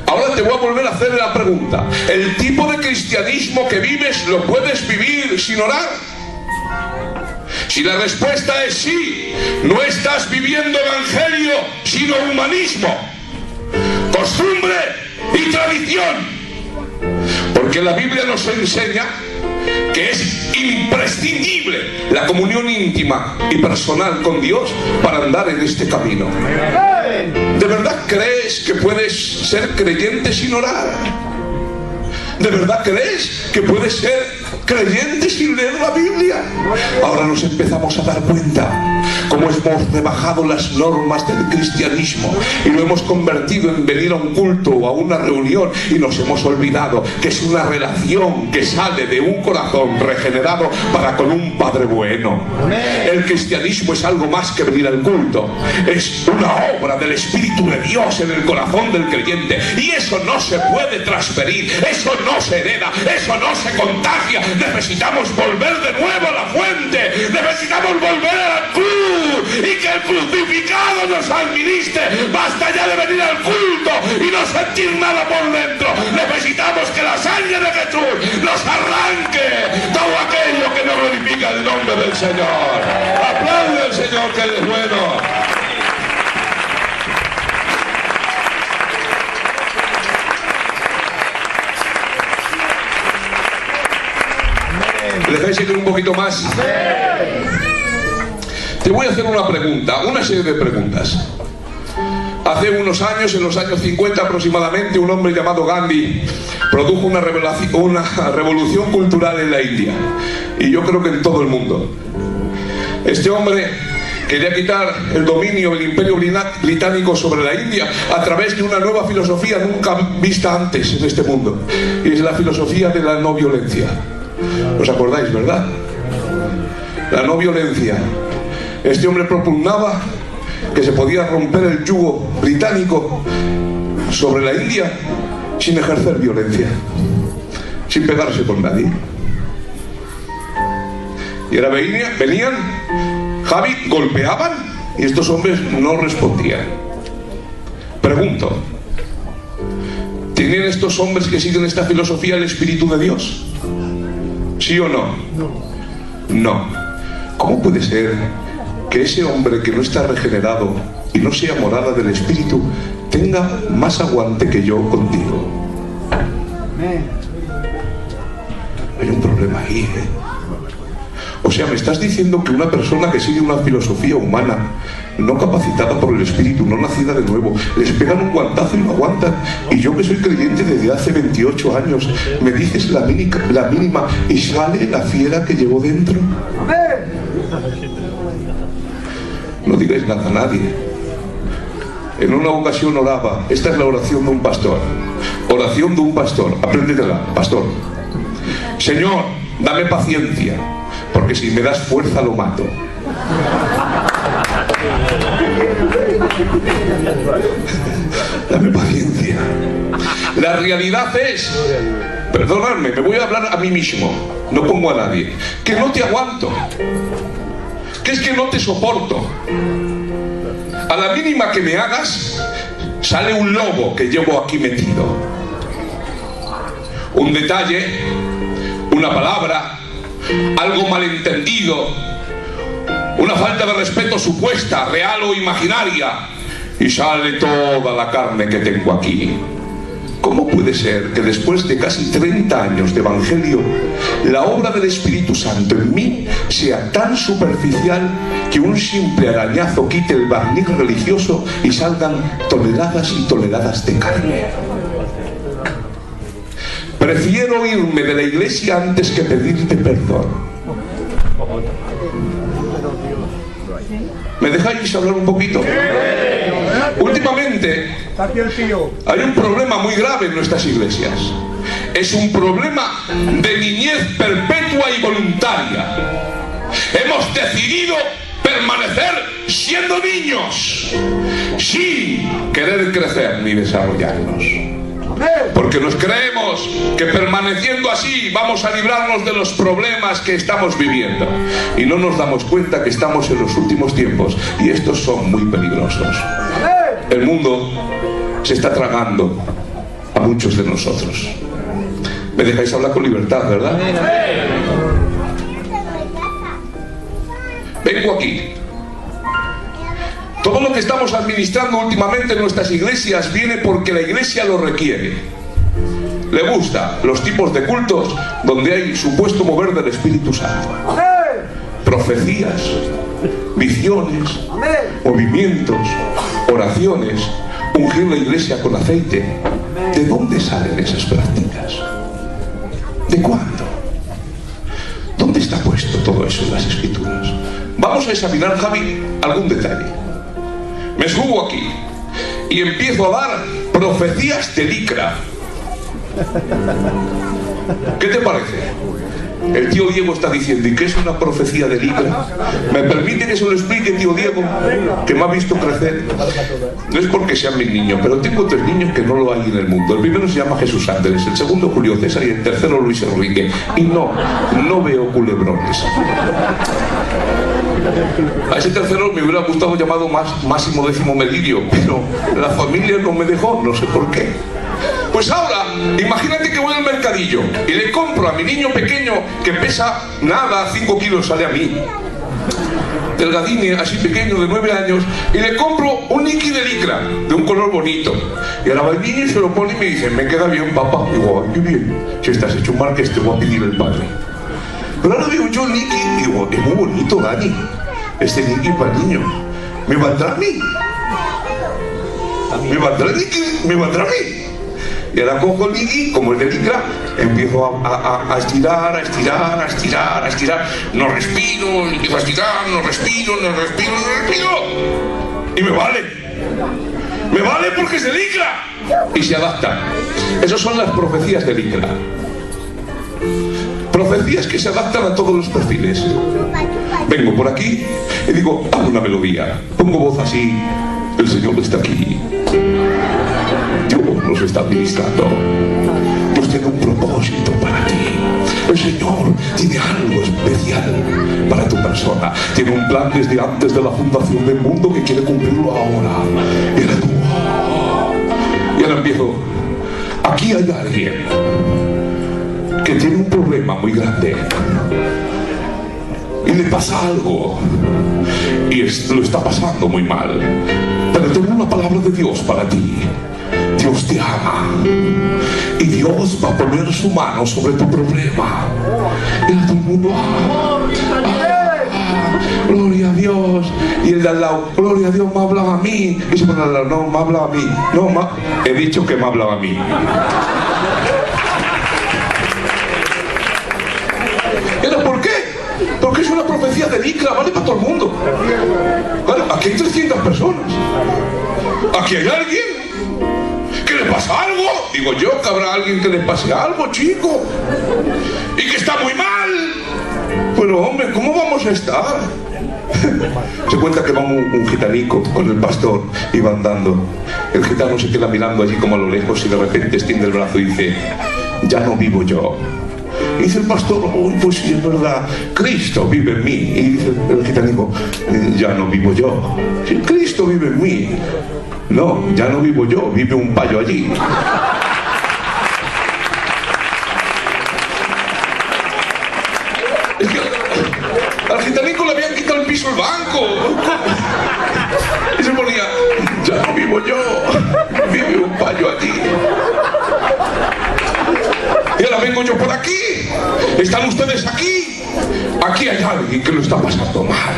Ahora te voy a volver a hacer la pregunta. ¿El tipo de cristianismo que vives lo puedes vivir sin orar? Si la respuesta es sí, no estás viviendo evangelio, sino humanismo, costumbre y tradición. Porque la Biblia nos enseña que es imprescindible la comunión íntima y personal con Dios para andar en este camino. ¿De verdad crees que puedes ser creyente sin orar? ¿De verdad crees que puedes ser creyente sin leer la Biblia? Ahora nos empezamos a dar cuenta cómo hemos rebajado las normas del cristianismo y lo hemos convertido en venir a un culto o a una reunión, y nos hemos olvidado que es una relación que sale de un corazón regenerado para con un Padre bueno. El cristianismo es algo más que venir al culto, es una obra del Espíritu de Dios en el corazón del creyente, y eso no se puede transferir, eso no se hereda, eso no se contagia. Necesitamos volver de nuevo a la fuente, necesitamos volver a la cruz y que el crucificado nos administre. Basta ya de venir al culto y no sentir nada por dentro. Necesitamos que la sangre de Jesús nos arranque todo aquello que no glorifica el nombre del Señor. Aplaude al Señor, que Él es bueno. ¿Le dejáis seguir un poquito más? Te voy a hacer una pregunta, una serie de preguntas. Hace unos años, en los años 50 aproximadamente, un hombre llamado Gandhi produjo una revolución cultural en la India, y yo creo que en todo el mundo. Este hombre quería quitar el dominio del Imperio Británico sobre la India a través de una nueva filosofía nunca vista antes en este mundo, y es la filosofía de la no violencia. ¿Os acordáis, verdad? La no violencia. Este hombre propugnaba que se podía romper el yugo británico sobre la India sin ejercer violencia, sin pegarse con nadie. Y ahora venían, Javi, golpeaban, y estos hombres no respondían. Pregunto, ¿tienen estos hombres que siguen esta filosofía el Espíritu de Dios? ¿Sí o no? No. ¿Cómo puede ser que ese hombre que no está regenerado y no sea morada del Espíritu tenga más aguante que yo contigo? Hay un problema ahí, ¿eh? O sea, me estás diciendo que una persona que sigue una filosofía humana, no capacitada por el Espíritu, no nacida de nuevo, les pegan un guantazo y lo aguantan, y yo que soy creyente desde hace 28 años, me dices la mínima y sale la fiera que llevo dentro. No digáis nada a nadie. En una ocasión oraba, esta es la oración de un pastor, oración de un pastor, apréndetela, pastor. Señor, dame paciencia, porque si me das fuerza lo mato. Dame paciencia. La realidad es, perdonadme, me voy a hablar a mí mismo, no pongo a nadie, que no te aguanto, que es que no te soporto. A la mínima que me hagas, sale un lobo que llevo aquí metido. Un detalle, una palabra, algo malentendido, una falta de respeto supuesta, real o imaginaria, y sale toda la carne que tengo aquí. ¿Cómo puede ser que después de casi 30 años de evangelio, la obra del Espíritu Santo en mí sea tan superficial que un simple arañazo quite el barniz religioso y salgan toneladas y toneladas de carne? Prefiero irme de la iglesia antes que pedirte perdón. ¿Me dejáis hablar un poquito? Últimamente hay un problema muy grave en nuestras iglesias. Es un problema de niñez perpetua y voluntaria. Hemos decidido permanecer siendo niños sin querer crecer ni desarrollarnos, porque nos creemos que permaneciendo así vamos a librarnos de los problemas que estamos viviendo, y no nos damos cuenta que estamos en los últimos tiempos y estos son muy peligrosos. El mundo se está tragando a muchos de nosotros. Me dejáis hablar con libertad, ¿verdad? Vengo aquí. Todo lo que estamos administrando últimamente en nuestras iglesias viene porque la iglesia lo requiere. Le gusta los tipos de cultos donde hay supuesto mover del Espíritu Santo. Profecías, visiones, movimientos, oraciones, ungir la iglesia con aceite. ¿De dónde salen esas prácticas? ¿De cuándo? ¿Dónde está puesto todo eso en las Escrituras? Vamos a examinar, Javi, algún detalle. Me subo aquí y empiezo a dar profecías de licra. ¿Qué te parece? El tío Diego está diciendo, ¿y qué es una profecía de licra? ¿Me permite que se lo explique, tío Diego, que me ha visto crecer? No es porque sean mis niños, pero tengo 3 niños que no lo hay en el mundo. El primero se llama Jesús Ángeles, el segundo Julio César y el tercero Luis Enrique. Y no veo culebrones. A ese tercero me hubiera gustado llamado Máximo Décimo Meridio, pero la familia no me dejó, no sé por qué. Pues ahora, imagínate que voy al mercadillo y le compro a mi niño pequeño que pesa nada, 5 kilos sale a mí, delgadín, así pequeño, de 9 años, y le compro un Niki de licra, de un color bonito. Y ahora va el niño y se lo pone y me dice, me queda bien, papá. Digo, ay, qué bien, si estás hecho un marqués te voy a pedir el padre. Pero ahora veo yo el Niki y digo, es muy bonito, Dani, este Niki para el niño. ¿Me valdrá a mí? ¿Me valdrá el Niki? ¿Me valdrá a mí? Y ahora cojo el Niki, como es de licra, empiezo a estirar, a estirar, a estirar, a estirar. No respiro, empiezo a estirar, no respiro, no respiro, no respiro. Y me vale. Me vale porque es de licra. Y se adapta. Esas son las profecías de licra. Profecías que se adaptan a todos los perfiles. Vengo por aquí y digo, hago una melodía. Pongo voz así, el Señor está aquí. Dios nos está administrando. Dios tiene un propósito para ti. El Señor tiene algo especial para tu persona. Tiene un plan desde antes de la fundación del mundo que quiere cumplirlo ahora. Y ahora tú, y ahora empiezo. Aquí hay alguien que tiene un problema muy grande y le pasa algo y lo está pasando muy mal, pero tengo una palabra de Dios para ti. Dios te ama y Dios va a poner su mano sobre tu problema. Y todo el mundo, gloria a Dios. Y el de al lado, gloria a Dios, me ha hablado a mí. Y se pone al lado, no, me ha hablado a mí. No, he dicho que me ha hablado a mí. ¿Pero por qué? Porque es una profecía de licra, vale para todo el mundo. ¿Vale? Aquí hay 300 personas. Aquí hay alguien que le pasa algo. Digo yo que habrá alguien que le pase algo, chico, y que está muy mal. Pero hombre, ¿cómo vamos a estar? Se cuenta que va un gitanico con el pastor y va andando. El gitano se queda mirando allí como a lo lejos y de repente extiende el brazo y dice: ya no vivo yo. Y dice el pastor: oh, pues sí, es verdad, Cristo vive en mí. Y dice el gitanico: ya no vivo yo. Si Cristo vive en mí. No, ya no vivo yo, vive un payo allí. Es que al gitanico le habían quitado el piso al banco. Y se ponía: ya no vivo yo, vive un payo allí. Y ahora vengo yo por aquí. ¿Están ustedes aquí? Aquí hay alguien que lo está pasando mal.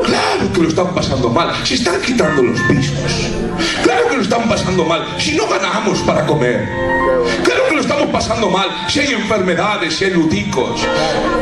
Claro que lo están pasando mal. Si están quitando los pisos. Claro que lo están pasando mal. Si no ganamos para comer. Claro que lo estamos pasando mal. Si hay enfermedades, si hay luticos.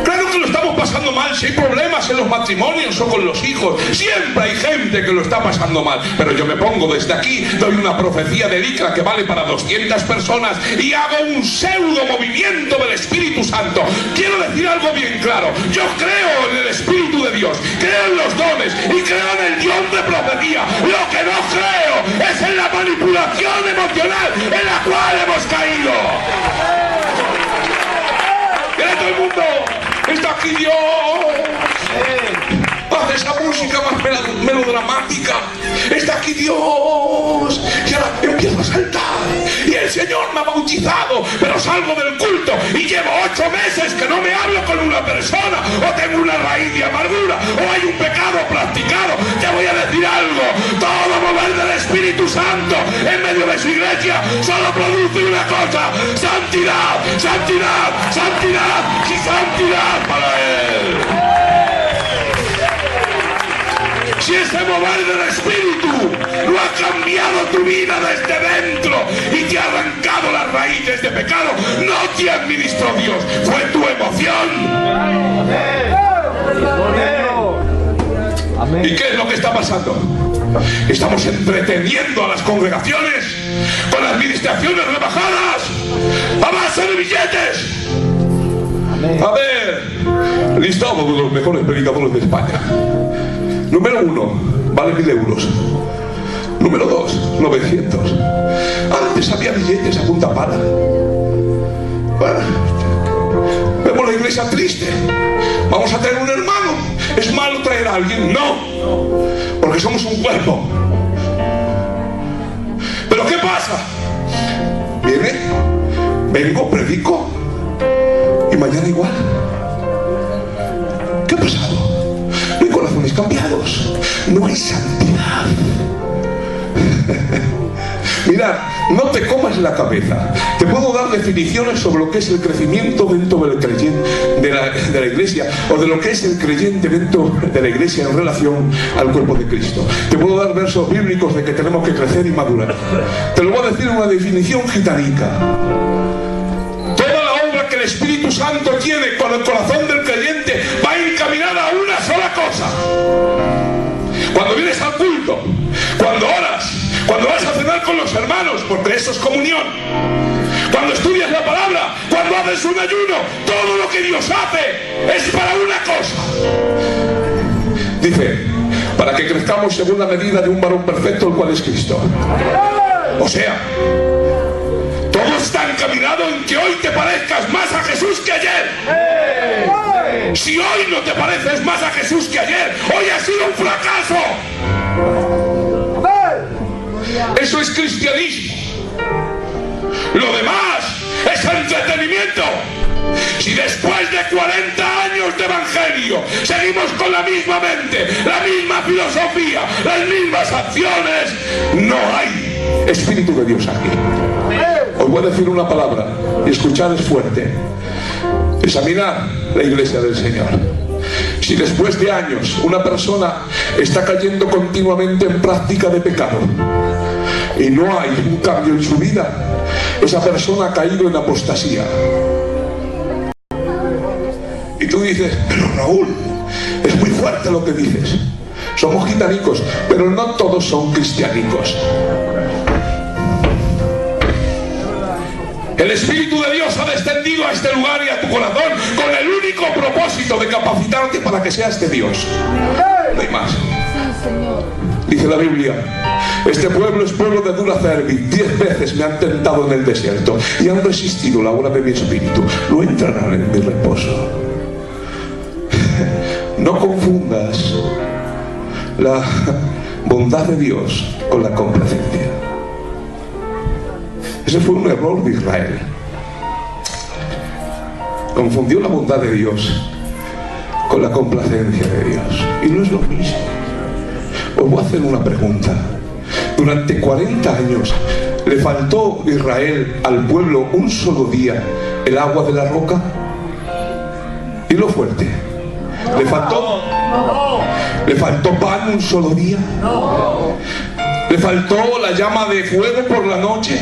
Claro que lo estamos pasando mal. Si hay problemas en los matrimonios o con los hijos. Siempre hay gente que lo está pasando mal. Pero yo me pongo desde aquí, doy una profecía de Licra que vale para 200 personas y hago un pseudo movimiento del Espíritu Santo. Quiero decir algo bien claro. Yo creo en el Espíritu de Dios, creo en los dones y creo en el Dios de profecía. Lo que no creo es en la manipulación emocional en la cual hemos caído. ¡Mira todo el mundo! ¡Está aquí Dios! Haz esa música más melodramática. ¡Está aquí Dios! Y ahora empiezo a saltar. Y el Señor me ha bautizado, pero salgo del culto y llevo 8 meses que no me hablo con una persona, o tengo una raíz de amargura, o hay un pecado practicado. Te voy a decir algo: todo mover del Espíritu Santo en medio de su iglesia solo produce una cosa: santidad, santidad, santidad y santidad para Él. Si ese mover del Espíritu lo ha cambiado tu vida desde dentro y te ha arrancado las raíces de pecado, no te administró Dios, fue tu emoción. ¿Y qué es lo que está pasando? Estamos entreteniendo a las congregaciones con administraciones rebajadas a base de billetes. A ver, listado de los mejores predicadores de España. Número 1, vale 1000 euros. Número 2, 900. Antes había billetes a punta pala. Bueno, vemos la iglesia triste. Vamos a traer un hermano. ¿Es malo traer a alguien? No, porque somos un cuerpo. ¿Pero qué pasa? Viene, vengo, predico y mañana igual. ¿Qué ha pasado? No hay corazones cambiados, no hay santidad. Mirad, no te comas la cabeza. Te puedo dar definiciones sobre lo que es el crecimiento dentro del creyente de la iglesia, o de lo que es el creyente dentro de la iglesia en relación al cuerpo de Cristo. Te puedo dar versos bíblicos de que tenemos que crecer y madurar. Te lo voy a decir en una definición gitanica. Toda la obra que el Espíritu Santo tiene con el corazón del creyente va encaminada a una sola cosa. Cuando vienes al culto, cuando oras, cuando vas a cenar con los hermanos, porque eso es comunión, cuando estudias la palabra, cuando haces un ayuno, todo lo que Dios hace es para una cosa. Dice, para que crezcamos según la medida de un varón perfecto, el cual es Cristo. O sea, todo está encaminado en que hoy te parezcas más a Jesús que ayer. Si hoy no te pareces más a Jesús que ayer, hoy ha sido un fracaso. Eso es cristianismo. Lo demás es entretenimiento. Si después de 40 años de evangelio seguimos con la misma mente, la misma filosofía, las mismas acciones, no hay Espíritu de Dios aquí. Os voy a decir una palabra y escuchad es fuerte. Examinar la iglesia del Señor. Si después de años una persona está cayendo continuamente en práctica de pecado y no hay un cambio en su vida, esa persona ha caído en apostasía. Y tú dices, pero Raúl, es muy fuerte lo que dices. Somos gitanicos, pero no todos son cristianicos. El Espíritu de Dios ha descendido a este lugar y a tu corazón con el único propósito de capacitarte para que seas de Dios. No hay más. Dice la Biblia: este pueblo es pueblo de dura cerviz. 10 veces me han tentado en el desierto y han resistido la obra de mi espíritu. No entrarán en mi reposo. No confundas la bondad de Dios con la complacencia. Ese fue un error de Israel. Confundió la bondad de Dios con la complacencia de Dios. Y no es lo mismo. Os voy a hacer una pregunta. Durante 40 años ¿le faltó Israel al pueblo un solo día el agua de la roca? Dilo fuerte. ¿Le faltó? ¿Le faltó pan un solo día? ¿Le faltó la llama de fuego por la noche?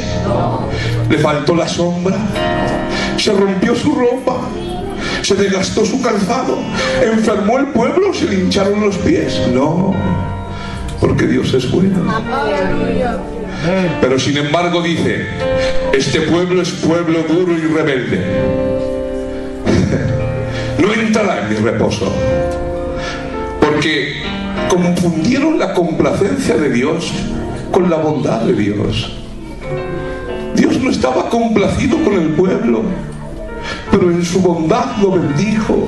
¿Le faltó la sombra? ¿Se rompió su ropa? ¿Se desgastó su calzado? ¿Enfermó el pueblo? ¿Se le hincharon los pies? No, porque Dios es bueno. Pero sin embargo dice: este pueblo es pueblo duro y rebelde. No entrará en mi reposo, porque confundieron la complacencia de Dios con la bondad de Dios. Dios no estaba complacido con el pueblo, pero en su bondad lo bendijo.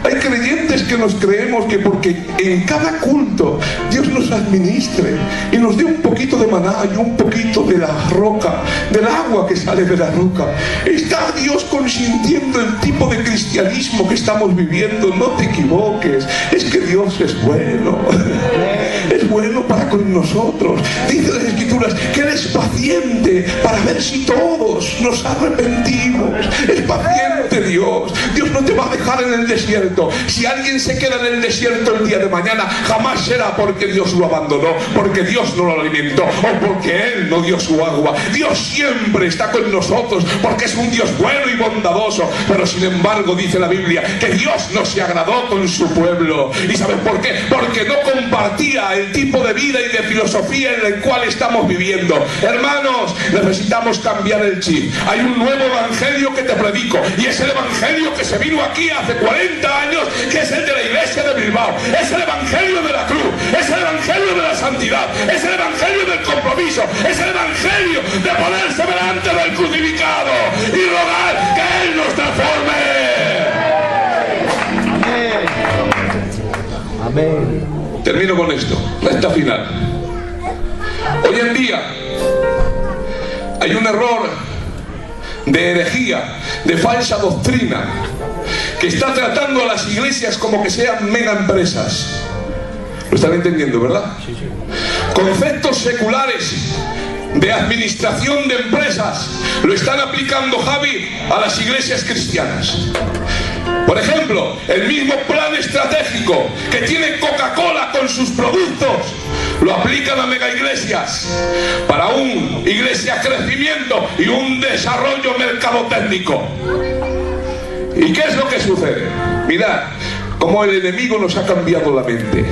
Hay creyentes que nos creemos que porque en cada culto Dios nos administre y nos dé un poquito de maná y un poquito de la roca, del agua que sale de la roca, está Dios consintiendo el tipo de cristianismo que estamos viviendo. No te equivoques, es que Dios es bueno. Es bueno para con nosotros. Dice las Escrituras que Él es paciente para ver si todos nos arrepentimos. Es paciente Dios. Dios no te va a dejar en el desierto. Si alguien se queda en el desierto el día de mañana, jamás será porque Dios lo abandonó, porque Dios no lo alimentó o porque Él no dio su agua. Dios siempre está con nosotros porque es un Dios bueno y bondadoso. Pero sin embargo dice la Biblia que Dios no se agradó con su pueblo. ¿Y sabes por qué? Porque no compartía el tipo de vida y de filosofía en el cual estamos viviendo. Hermanos, necesitamos cambiar el chip. Hay un nuevo evangelio que te predico, y es el evangelio que se vino aquí hace 40 años, que es el de la iglesia de Bilbao. Es el evangelio de la cruz, es el evangelio de la santidad, es el evangelio del compromiso, es el evangelio de ponerse delante del crucificado y rogar que Él nos transforme. Amén. Amén. Termino con esto, recta final. Hoy en día hay un error de herejía, de falsa doctrina, que está tratando a las iglesias como que sean mega empresas. ¿Lo están entendiendo, verdad? Sí, sí. Conceptos seculares de administración de empresas lo están aplicando, Javi, a las iglesias cristianas. Por ejemplo, el mismo plan estratégico que tiene Coca-Cola con sus productos lo aplican a mega iglesias para un iglesia crecimiento y un desarrollo mercadotécnico. ¿Y qué es lo que sucede? Mirad cómo el enemigo nos ha cambiado la mente.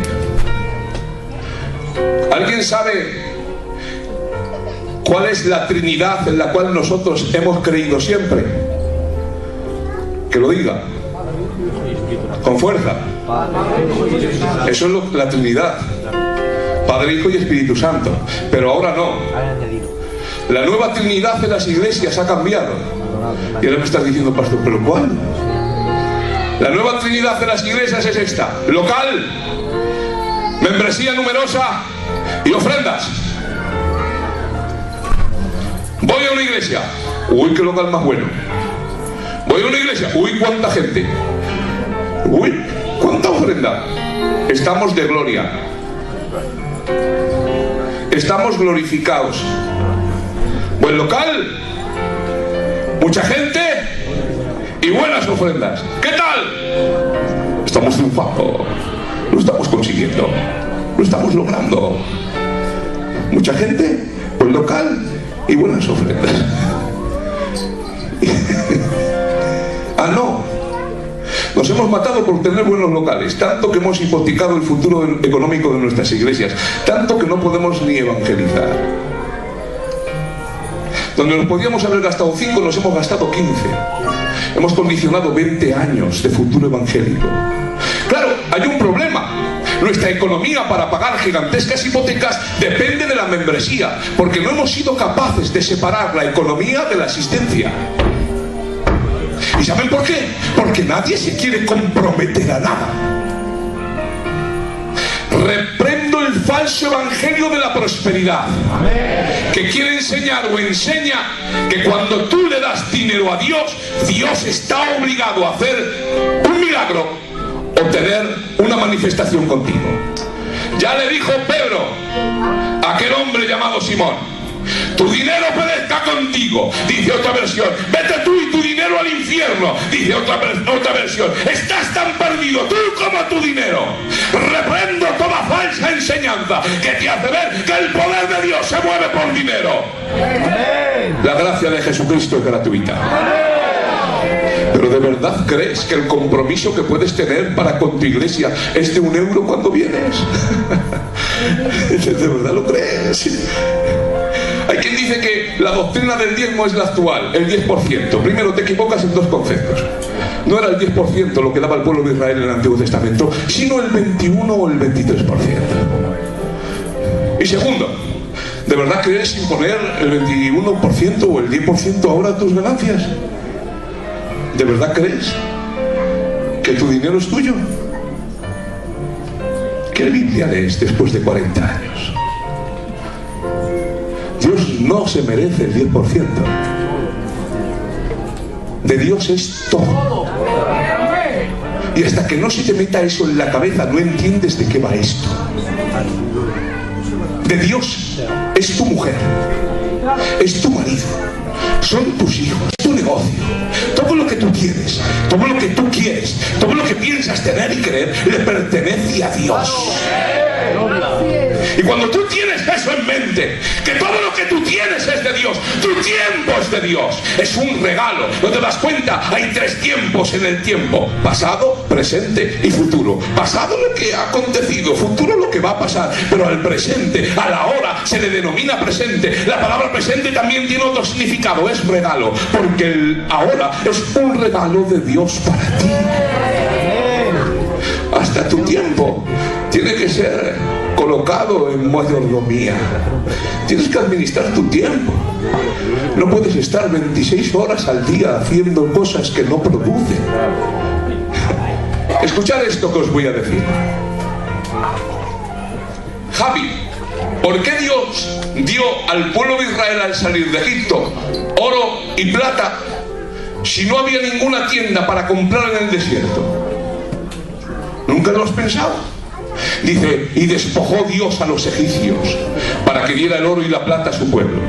¿Alguien sabe cuál es la Trinidad en la cual nosotros hemos creído siempre? Que lo diga con fuerza. Eso es la Trinidad: Padre, Hijo y Espíritu Santo. Pero ahora no. La nueva Trinidad en las iglesias ha cambiado. Y ahora me estás diciendo, pastor, ¿pero cuál? La nueva Trinidad en las iglesias es esta: local, membresía numerosa y ofrendas. Voy a una iglesia, uy, qué local más bueno. Voy a una iglesia, uy, cuánta gente, uy, cuánta ofrenda. Estamos de gloria, estamos glorificados. Buen local, mucha gente y buenas ofrendas. ¿Qué tal? Estamos triunfando, lo estamos consiguiendo, lo estamos logrando. Mucha gente, buen local y buenas ofrendas. Ah, no, nos hemos matado por tener buenos locales, tanto que hemos hipotecado el futuro económico de nuestras iglesias, tanto que no podemos ni evangelizar. Donde nos podíamos haber gastado 5, nos hemos gastado 15. Hemos condicionado 20 años de futuro evangélico. Claro, hay un problema. Nuestra economía para pagar gigantescas hipotecas depende de la membresía, porque no hemos sido capaces de separar la economía de la asistencia. ¿Y saben por qué? Porque nadie se quiere comprometer a nada. Reprendo el falso evangelio de la prosperidad, que quiere enseñar o enseña que cuando tú le das dinero a Dios, Dios está obligado a hacer un milagro o tener una manifestación contigo. Ya le dijo Pedro a aquel hombre llamado Simón: tu dinero perezca contigo, dice otra versión. Vete tú y tu dinero al infierno, dice otra versión. Estás tan perdido tú como tu dinero. Reprendo toda falsa enseñanza que te hace ver que el poder de Dios se mueve por dinero. La gracia de Jesucristo es gratuita. ¿Pero de verdad crees que el compromiso que puedes tener para con tu iglesia es de €1 cuando vienes? ¿De verdad lo crees? Hay quien dice que la doctrina del diezmo es la actual, el 10%. Primero, te equivocas en dos conceptos. No era el 10% lo que daba el pueblo de Israel en el Antiguo Testamento, sino el 21 o el 23%. Y segundo, ¿de verdad crees imponer el 21% o el 10% ahora a tus ganancias? ¿De verdad crees que tu dinero es tuyo? ¿Qué Biblia lees después de 40 años? Dios no se merece el 10%. De Dios es todo. Y hasta que no se te meta eso en la cabeza, no entiendes de qué va esto. De Dios es tu mujer, es tu marido, son tus hijos, tu negocio, todo lo que tú tienes, todo lo que tú quieres, todo lo que piensas tener y creer, le pertenece a Dios. Y cuando tú tienes eso en mente, que todo lo que tú tienes es de Dios, tu tiempo es de Dios, es un regalo. ¿No te das cuenta? Hay 3 tiempos en el tiempo: pasado, presente y futuro. Pasado lo que ha acontecido, futuro lo que va a pasar, pero al presente, a la hora, se le denomina presente. La palabra presente también tiene otro significado, es regalo, porque el ahora es un regalo de Dios para ti. Hasta tu tiempo tiene que ser colocado en mayordomía. Tienes que administrar tu tiempo. No puedes estar 26 horas al día haciendo cosas que no producen. Escuchad esto que os voy a decir. Javi, ¿por qué Dios dio al pueblo de Israel al salir de Egipto oro y plata si no había ninguna tienda para comprar en el desierto? ¿Nunca lo has pensado? Dice: y despojó Dios a los egipcios para que diera el oro y la plata a su pueblo.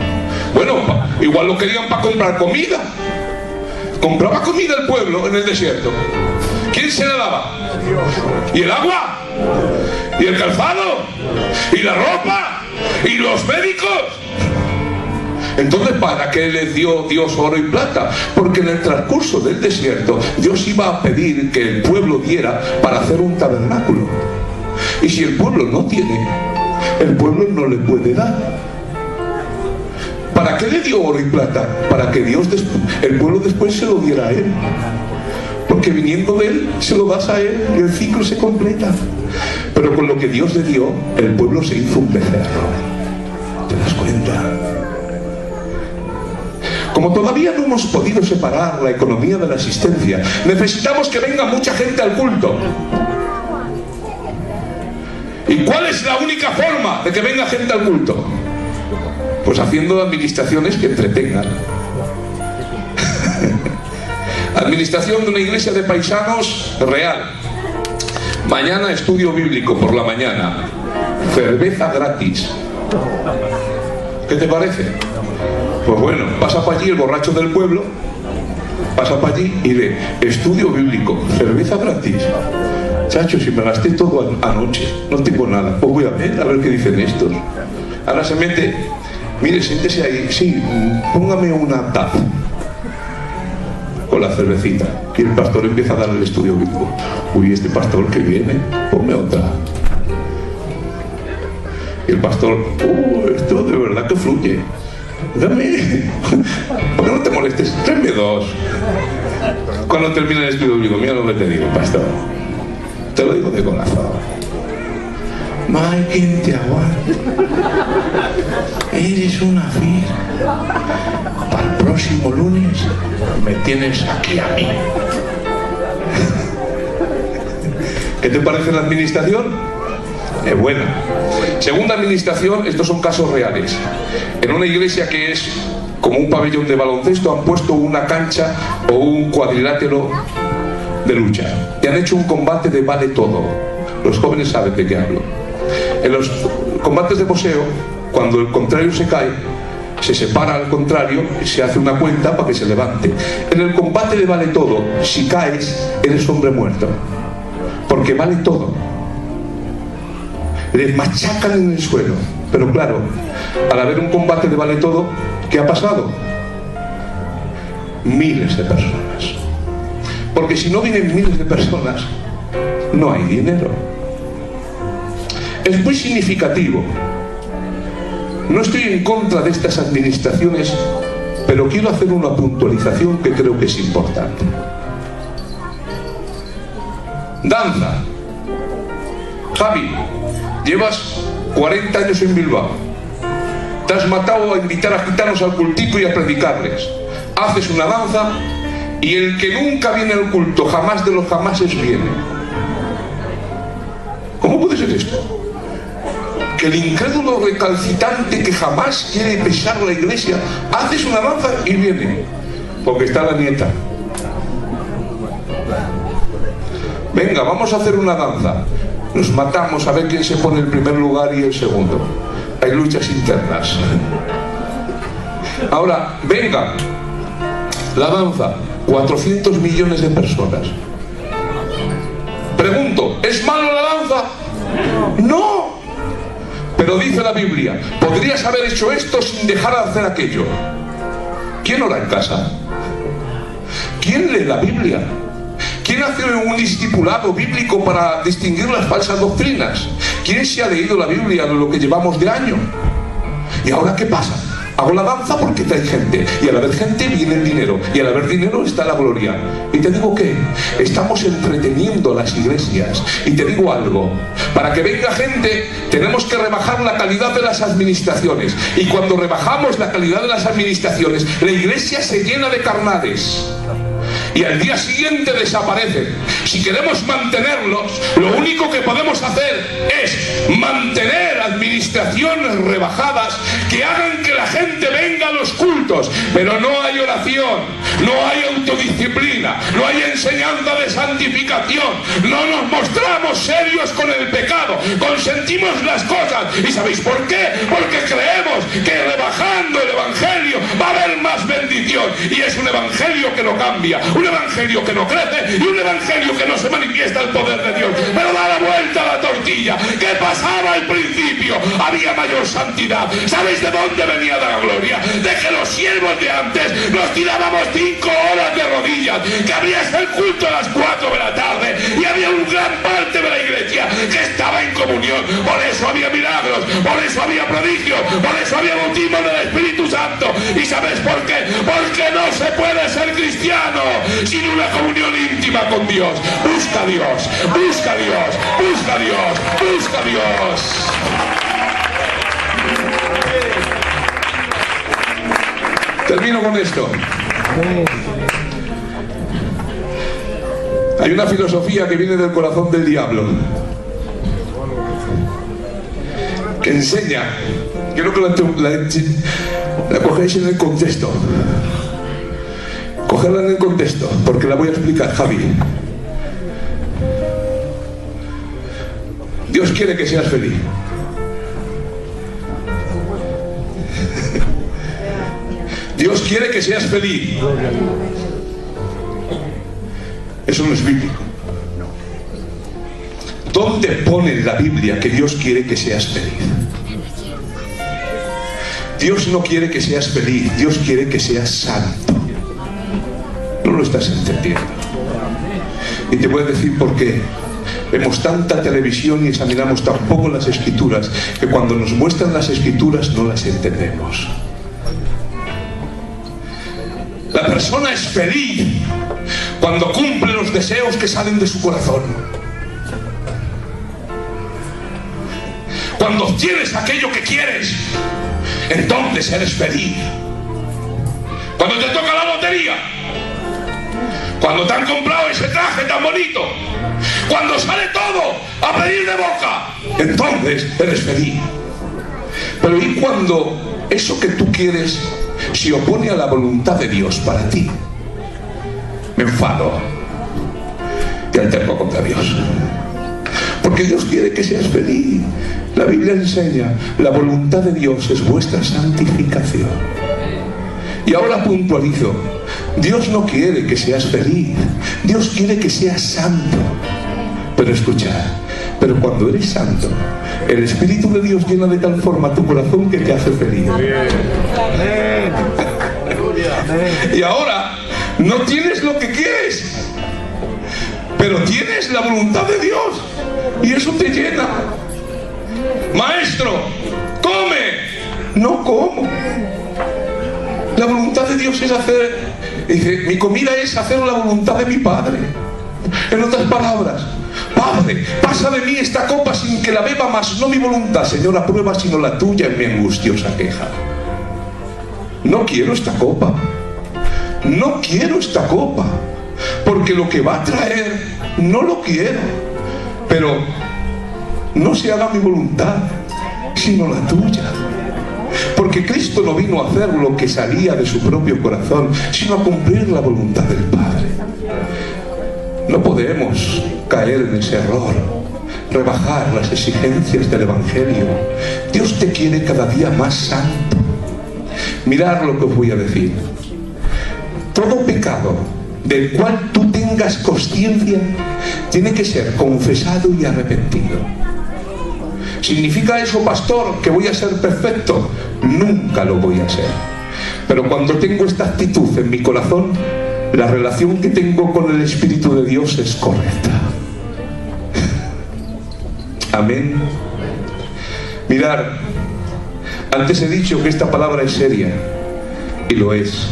Bueno, igual lo querían para comprar comida. Compraba comida el pueblo en el desierto. ¿Quién se la daba? ¿Y el agua? ¿Y el calzado? ¿Y la ropa? ¿Y los médicos? Entonces, ¿para qué les dio Dios oro y plata? Porque en el transcurso del desierto Dios iba a pedir que el pueblo diera para hacer un tabernáculo. Y si el pueblo no tiene, el pueblo no le puede dar. ¿Para qué le dio oro y plata? Para que el pueblo después se lo diera a él. Porque viniendo de él, se lo das a él y el ciclo se completa. Pero con lo que Dios le dio, el pueblo se hizo un becerro. ¿Te das cuenta? Como todavía no hemos podido separar la economía de la asistencia, necesitamos que venga mucha gente al culto. ¿Y cuál es la única forma de que venga gente al culto? Pues haciendo administraciones que entretengan. Administración de una iglesia de paisanos real. Mañana estudio bíblico por la mañana. Cerveza gratis. ¿Qué te parece? Pues bueno, pasa para allí el borracho del pueblo, pasa para allí y ve: estudio bíblico, cerveza gratis. Chacho, si me gasté todo anoche, no tengo nada. Pues voy a ver qué dicen estos. Ahora se mete: mire, siéntese ahí, sí, póngame una taza con la cervecita. Y el pastor empieza a dar el estudio bíblico. Uy, este pastor que viene, ponme otra. Y el pastor: esto de verdad que fluye. Dame, ¿por qué no te molestes? Tráeme 2. Cuando termine el estudio digo, mira lo que te digo, pastor. Te lo digo de corazón. No hay quien te aguante. Eres una fiera. Para el próximo lunes me tienes aquí a mí. ¿Qué te parece la administración? Es buena. Segunda administración, estos son casos reales. En una iglesia que es como un pabellón de baloncesto han puesto una cancha o un cuadrilátero de lucha y han hecho un combate de vale todo. Los jóvenes saben de qué hablo. En los combates de boxeo, cuando el contrario se cae, se separa al contrario y se hace una cuenta para que se levante. En el combate de vale todo, si caes, eres hombre muerto, porque vale todo. Le machacan en el suelo. Pero claro, al haber un combate de vale todo, ¿qué ha pasado? Miles de personas. Porque si no vienen miles de personas, no hay dinero. Es muy significativo. No estoy en contra de estas administraciones, pero quiero hacer una puntualización que creo que es importante. Danza. Javi, llevas 40 años en Bilbao. Te has matado a invitar a gitanos al cultico y a predicarles. Haces una danza y el que nunca viene al culto, jamás de los jamases viene. ¿Cómo puede ser esto? Que el incrédulo recalcitrante que jamás quiere pisar la iglesia, haces una danza y viene, porque está la nieta. Venga, vamos a hacer una danza. Nos matamos a ver quién se pone el primer lugar y el segundo. Hay luchas internas. Ahora, venga, la danza, 400 millones de personas. Pregunto, ¿es malo la danza? No. Pero dice la Biblia, podrías haber hecho esto sin dejar de hacer aquello. ¿Quién ora en casa? ¿Quién lee la Biblia? ¿Quién hace un discipulado bíblico para distinguir las falsas doctrinas? ¿Quién se ha leído la Biblia en lo que llevamos de año? ¿Y ahora qué pasa? Hago la danza porque hay gente, y al haber gente viene el dinero, y al haber dinero está la gloria. Y te digo que estamos entreteniendo las iglesias. Y te digo algo, para que venga gente tenemos que rebajar la calidad de las administraciones, y cuando rebajamos la calidad de las administraciones, la iglesia se llena de carnales y al día siguiente desaparecen. Si queremos mantenerlos, lo único que podemos hacer es mantener administraciones rebajadas que hagan que la gente venga a los cultos, pero no hay oración, no hay autodisciplina, no hay enseñanza de santificación, no nos mostramos serios con el pecado, consentimos las cosas. ¿Y sabéis por qué? Porque creemos que rebajando el evangelio va a haber más bendición, y es un evangelio que no cambia, un evangelio que no crece y un evangelio que no se manifiesta el poder de Dios. Pero da la vuelta a la tortilla. ¿Qué pasaba al principio? Había mayor santidad. ¿Sabéis de dónde venía la gloria? De que los siervos de antes nos tirábamos 5 horas de rodillas, que abrías el culto a las 4 de la tarde y había una gran parte de la iglesia que estaba en comunión. Por eso había milagros, por eso había prodigios, por eso había bautismo del Espíritu Santo. ¿Y sabes por qué? Porque no se puede ser cristiano sin una comunión íntima con Dios. Busca a Dios, busca a Dios, busca a Dios, busca a Dios. Termino con esto. Hay una filosofía que viene del corazón del diablo, que enseña, quiero que la cogéis en el contexto. Cogerla en el contexto, porque la voy a explicar, Javi. Dios quiere que seas feliz. Dios quiere que seas feliz. Eso no es bíblico. ¿Dónde pone en la Biblia que Dios quiere que seas feliz? Dios no quiere que seas feliz, Dios quiere que seas santo. No lo estás entendiendo. Y te voy a decir por qué. Vemos tanta televisión y examinamos tan poco las escrituras, que cuando nos muestran las escrituras no las entendemos. persona es feliz cuando cumple los deseos que salen de su corazón. Cuando obtienes aquello que quieres, entonces eres feliz. Cuando te toca la lotería, cuando te han comprado ese traje tan bonito, cuando sale todo a pedir de boca, entonces eres feliz. Pero ¿y cuando eso que tú quieres se opone a la voluntad de Dios para ti? Me enfado y alterco contra Dios, porque Dios quiere que seas feliz. La Biblia enseña: la voluntad de Dios es vuestra santificación. Y ahora puntualizo: Dios no quiere que seas feliz, Dios quiere que seas santo. Pero escucha, pero cuando eres santo, el Espíritu de Dios llena de tal forma tu corazón que te hace feliz. Y ahora no tienes lo que quieres, pero tienes la voluntad de Dios, y eso te llena. Maestro, come. No como. La voluntad de Dios es hacer, dice, mi comida es hacer la voluntad de mi Padre. En otras palabras: Padre, pasa de mí esta copa sin que la beba, mas no mi voluntad, Señor, aprueba, sino la tuya en mi angustiosa queja. No quiero esta copa, no quiero esta copa, porque lo que va a traer no lo quiero, pero no se haga mi voluntad, sino la tuya. Porque Cristo no vino a hacer lo que salía de su propio corazón, sino a cumplir la voluntad del Padre. No podemos caer en ese error, rebajar las exigencias del Evangelio. Dios te quiere cada día más santo. Mirad lo que os voy a decir. Todo pecado del cual tú tengas consciencia tiene que ser confesado y arrepentido. ¿Significa eso, pastor, que voy a ser perfecto? Nunca lo voy a ser. Pero cuando tengo esta actitud en mi corazón, la relación que tengo con el Espíritu de Dios es correcta. Amén. Mirad, antes he dicho que esta palabra es seria, y lo es.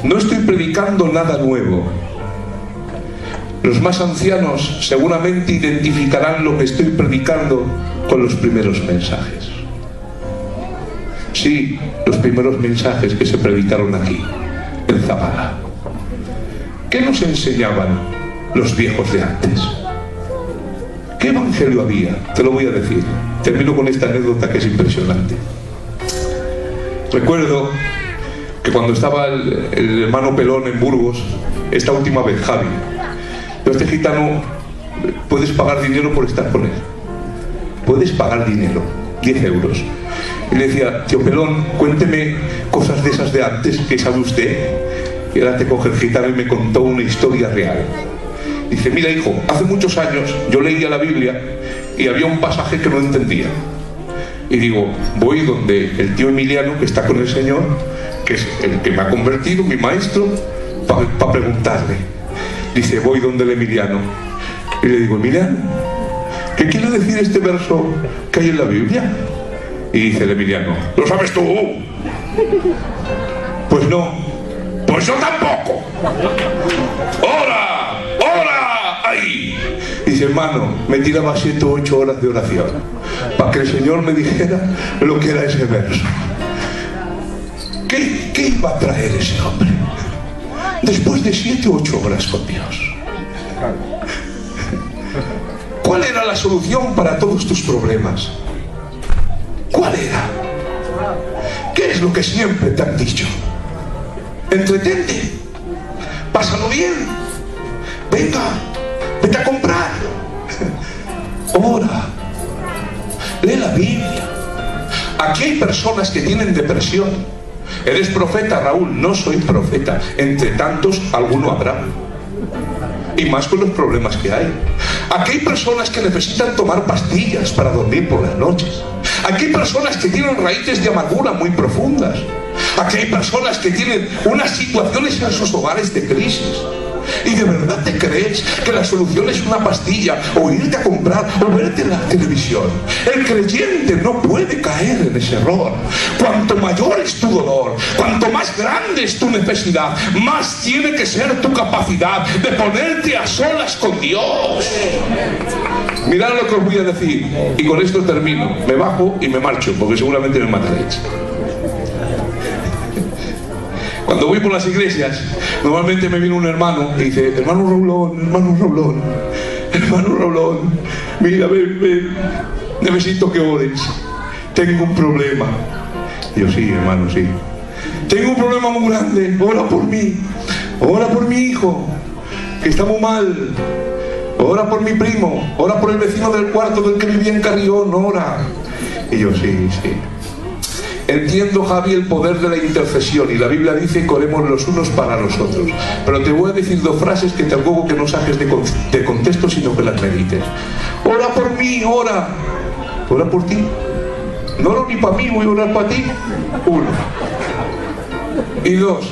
No estoy predicando nada nuevo. Los más ancianos seguramente identificarán lo que estoy predicando con los primeros mensajes. Sí, los primeros mensajes que se predicaron aquí, en Zabala. ¿Qué nos enseñaban los viejos de antes? ¿Qué evangelio había? Te lo voy a decir. Termino con esta anécdota que es impresionante. Recuerdo que cuando estaba el hermano Pelón en Burgos, esta última vez, Javi, este gitano, puedes pagar dinero por estar con él. Puedes pagar dinero, 10 euros. Y le decía: tío Pelón, cuénteme cosas de esas de antes que sabe usted. Y ahora te coge el gitano y me contó una historia real. Dice: mira, hijo, hace muchos años yo leía la Biblia y había un pasaje que no entendía. Y digo, voy donde el tío Emiliano, que está con el Señor, que es el que me ha convertido, mi maestro, para preguntarle. Dice, voy donde el Emiliano y le digo: Emiliano, ¿qué quiere decir este verso que hay en la Biblia? Y dice el Emiliano: ¿lo sabes tú? Pues no. Pues yo tampoco. ¡Hora! ¡Hora! ¡Ahí! Dice: hermano, me tiraba 7 o 8 horas de oración para que el Señor me dijera lo que era ese verso. ¿Qué iba a traer ese hombre después de 7 u 8 horas con Dios? ¿Cuál era la solución para todos tus problemas? ¿Cuál era? ¿Qué es lo que siempre te han dicho? Entretente, pásalo bien, venga, vete a comprar, ora, lee la Biblia. Aquí hay personas que tienen depresión. ¿Eres profeta, Raúl? No soy profeta. Entre tantos, alguno habrá. Y más con los problemas que hay. Aquí hay personas que necesitan tomar pastillas para dormir por las noches. Aquí hay personas que tienen raíces de amargura muy profundas. Aquí hay personas que tienen unas situaciones en sus hogares de crisis. ¿Y de verdad te crees que la solución es una pastilla, o irte a comprar, o verte en la televisión? El creyente no puede caer en ese error. Cuanto mayor es tu dolor, cuanto más grande es tu necesidad, más tiene que ser tu capacidad de ponerte a solas con Dios. Mirad lo que os voy a decir, y con esto termino. Me bajo y me marcho, porque seguramente me mataréis. Cuando voy por las iglesias, normalmente me viene un hermano y dice: hermano Raulón, mira, ven, necesito que ores, tengo un problema. Y yo: sí, hermano, sí. Tengo un problema muy grande, ora por mí, ora por mi hijo, que está muy mal, ora por mi primo, ora por el vecino del cuarto del que vivía en Carrión, ora. Y yo: sí. Entiendo, Javi, el poder de la intercesión, y la Biblia dice que oremos los unos para los otros. Pero te voy a decir dos frases que te ruego que no saques de contexto, sino que las medites. Ora por mí, ora. Ora por ti. No oro ni para mí, voy a orar para ti. Uno. Y dos,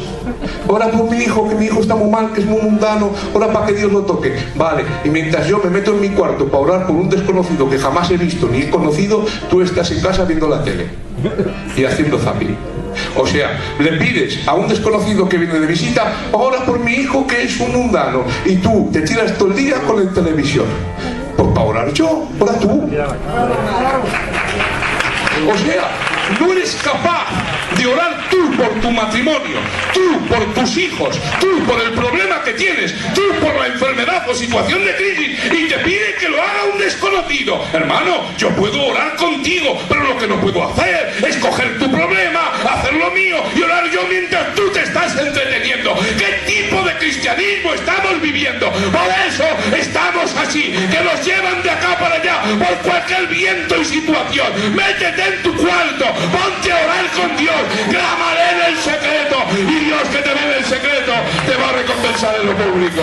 ora por mi hijo, que mi hijo está muy mal, que es muy mundano, ora para que Dios lo toque. Vale, y mientras yo me meto en mi cuarto para orar por un desconocido que jamás he visto ni he conocido, tú estás en casa viendo la tele y haciendo zapping. O sea, le pides a un desconocido que viene de visita: ora por mi hijo que es un mundano, y tú te tiras todo el día con la televisión. Pues para orar yo, ora tú. O sea, no eres capaz de orar tú por tu matrimonio, tú por tus hijos, tú por el problema que tienes, tú por la enfermedad o situación de crisis, y te pide que lo haga un desconocido. Hermano, yo puedo orar contigo, pero lo que no puedo hacer es coger tu problema, hacer lo mío y orar yo mientras tú te estás entreteniendo. ¿Qué tipo de cristianismo estamos viviendo? Por eso estamos así, que nos llevan de acá para allá por cualquier viento y situación. Métete en tu cuarto, ponte a orar con Dios, clamaré en el secreto, y Dios, que te ve en el secreto, te va a recompensar en lo público.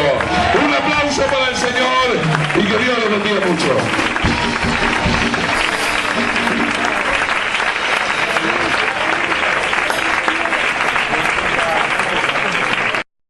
Un aplauso para el Señor, y que Dios lo bendiga mucho.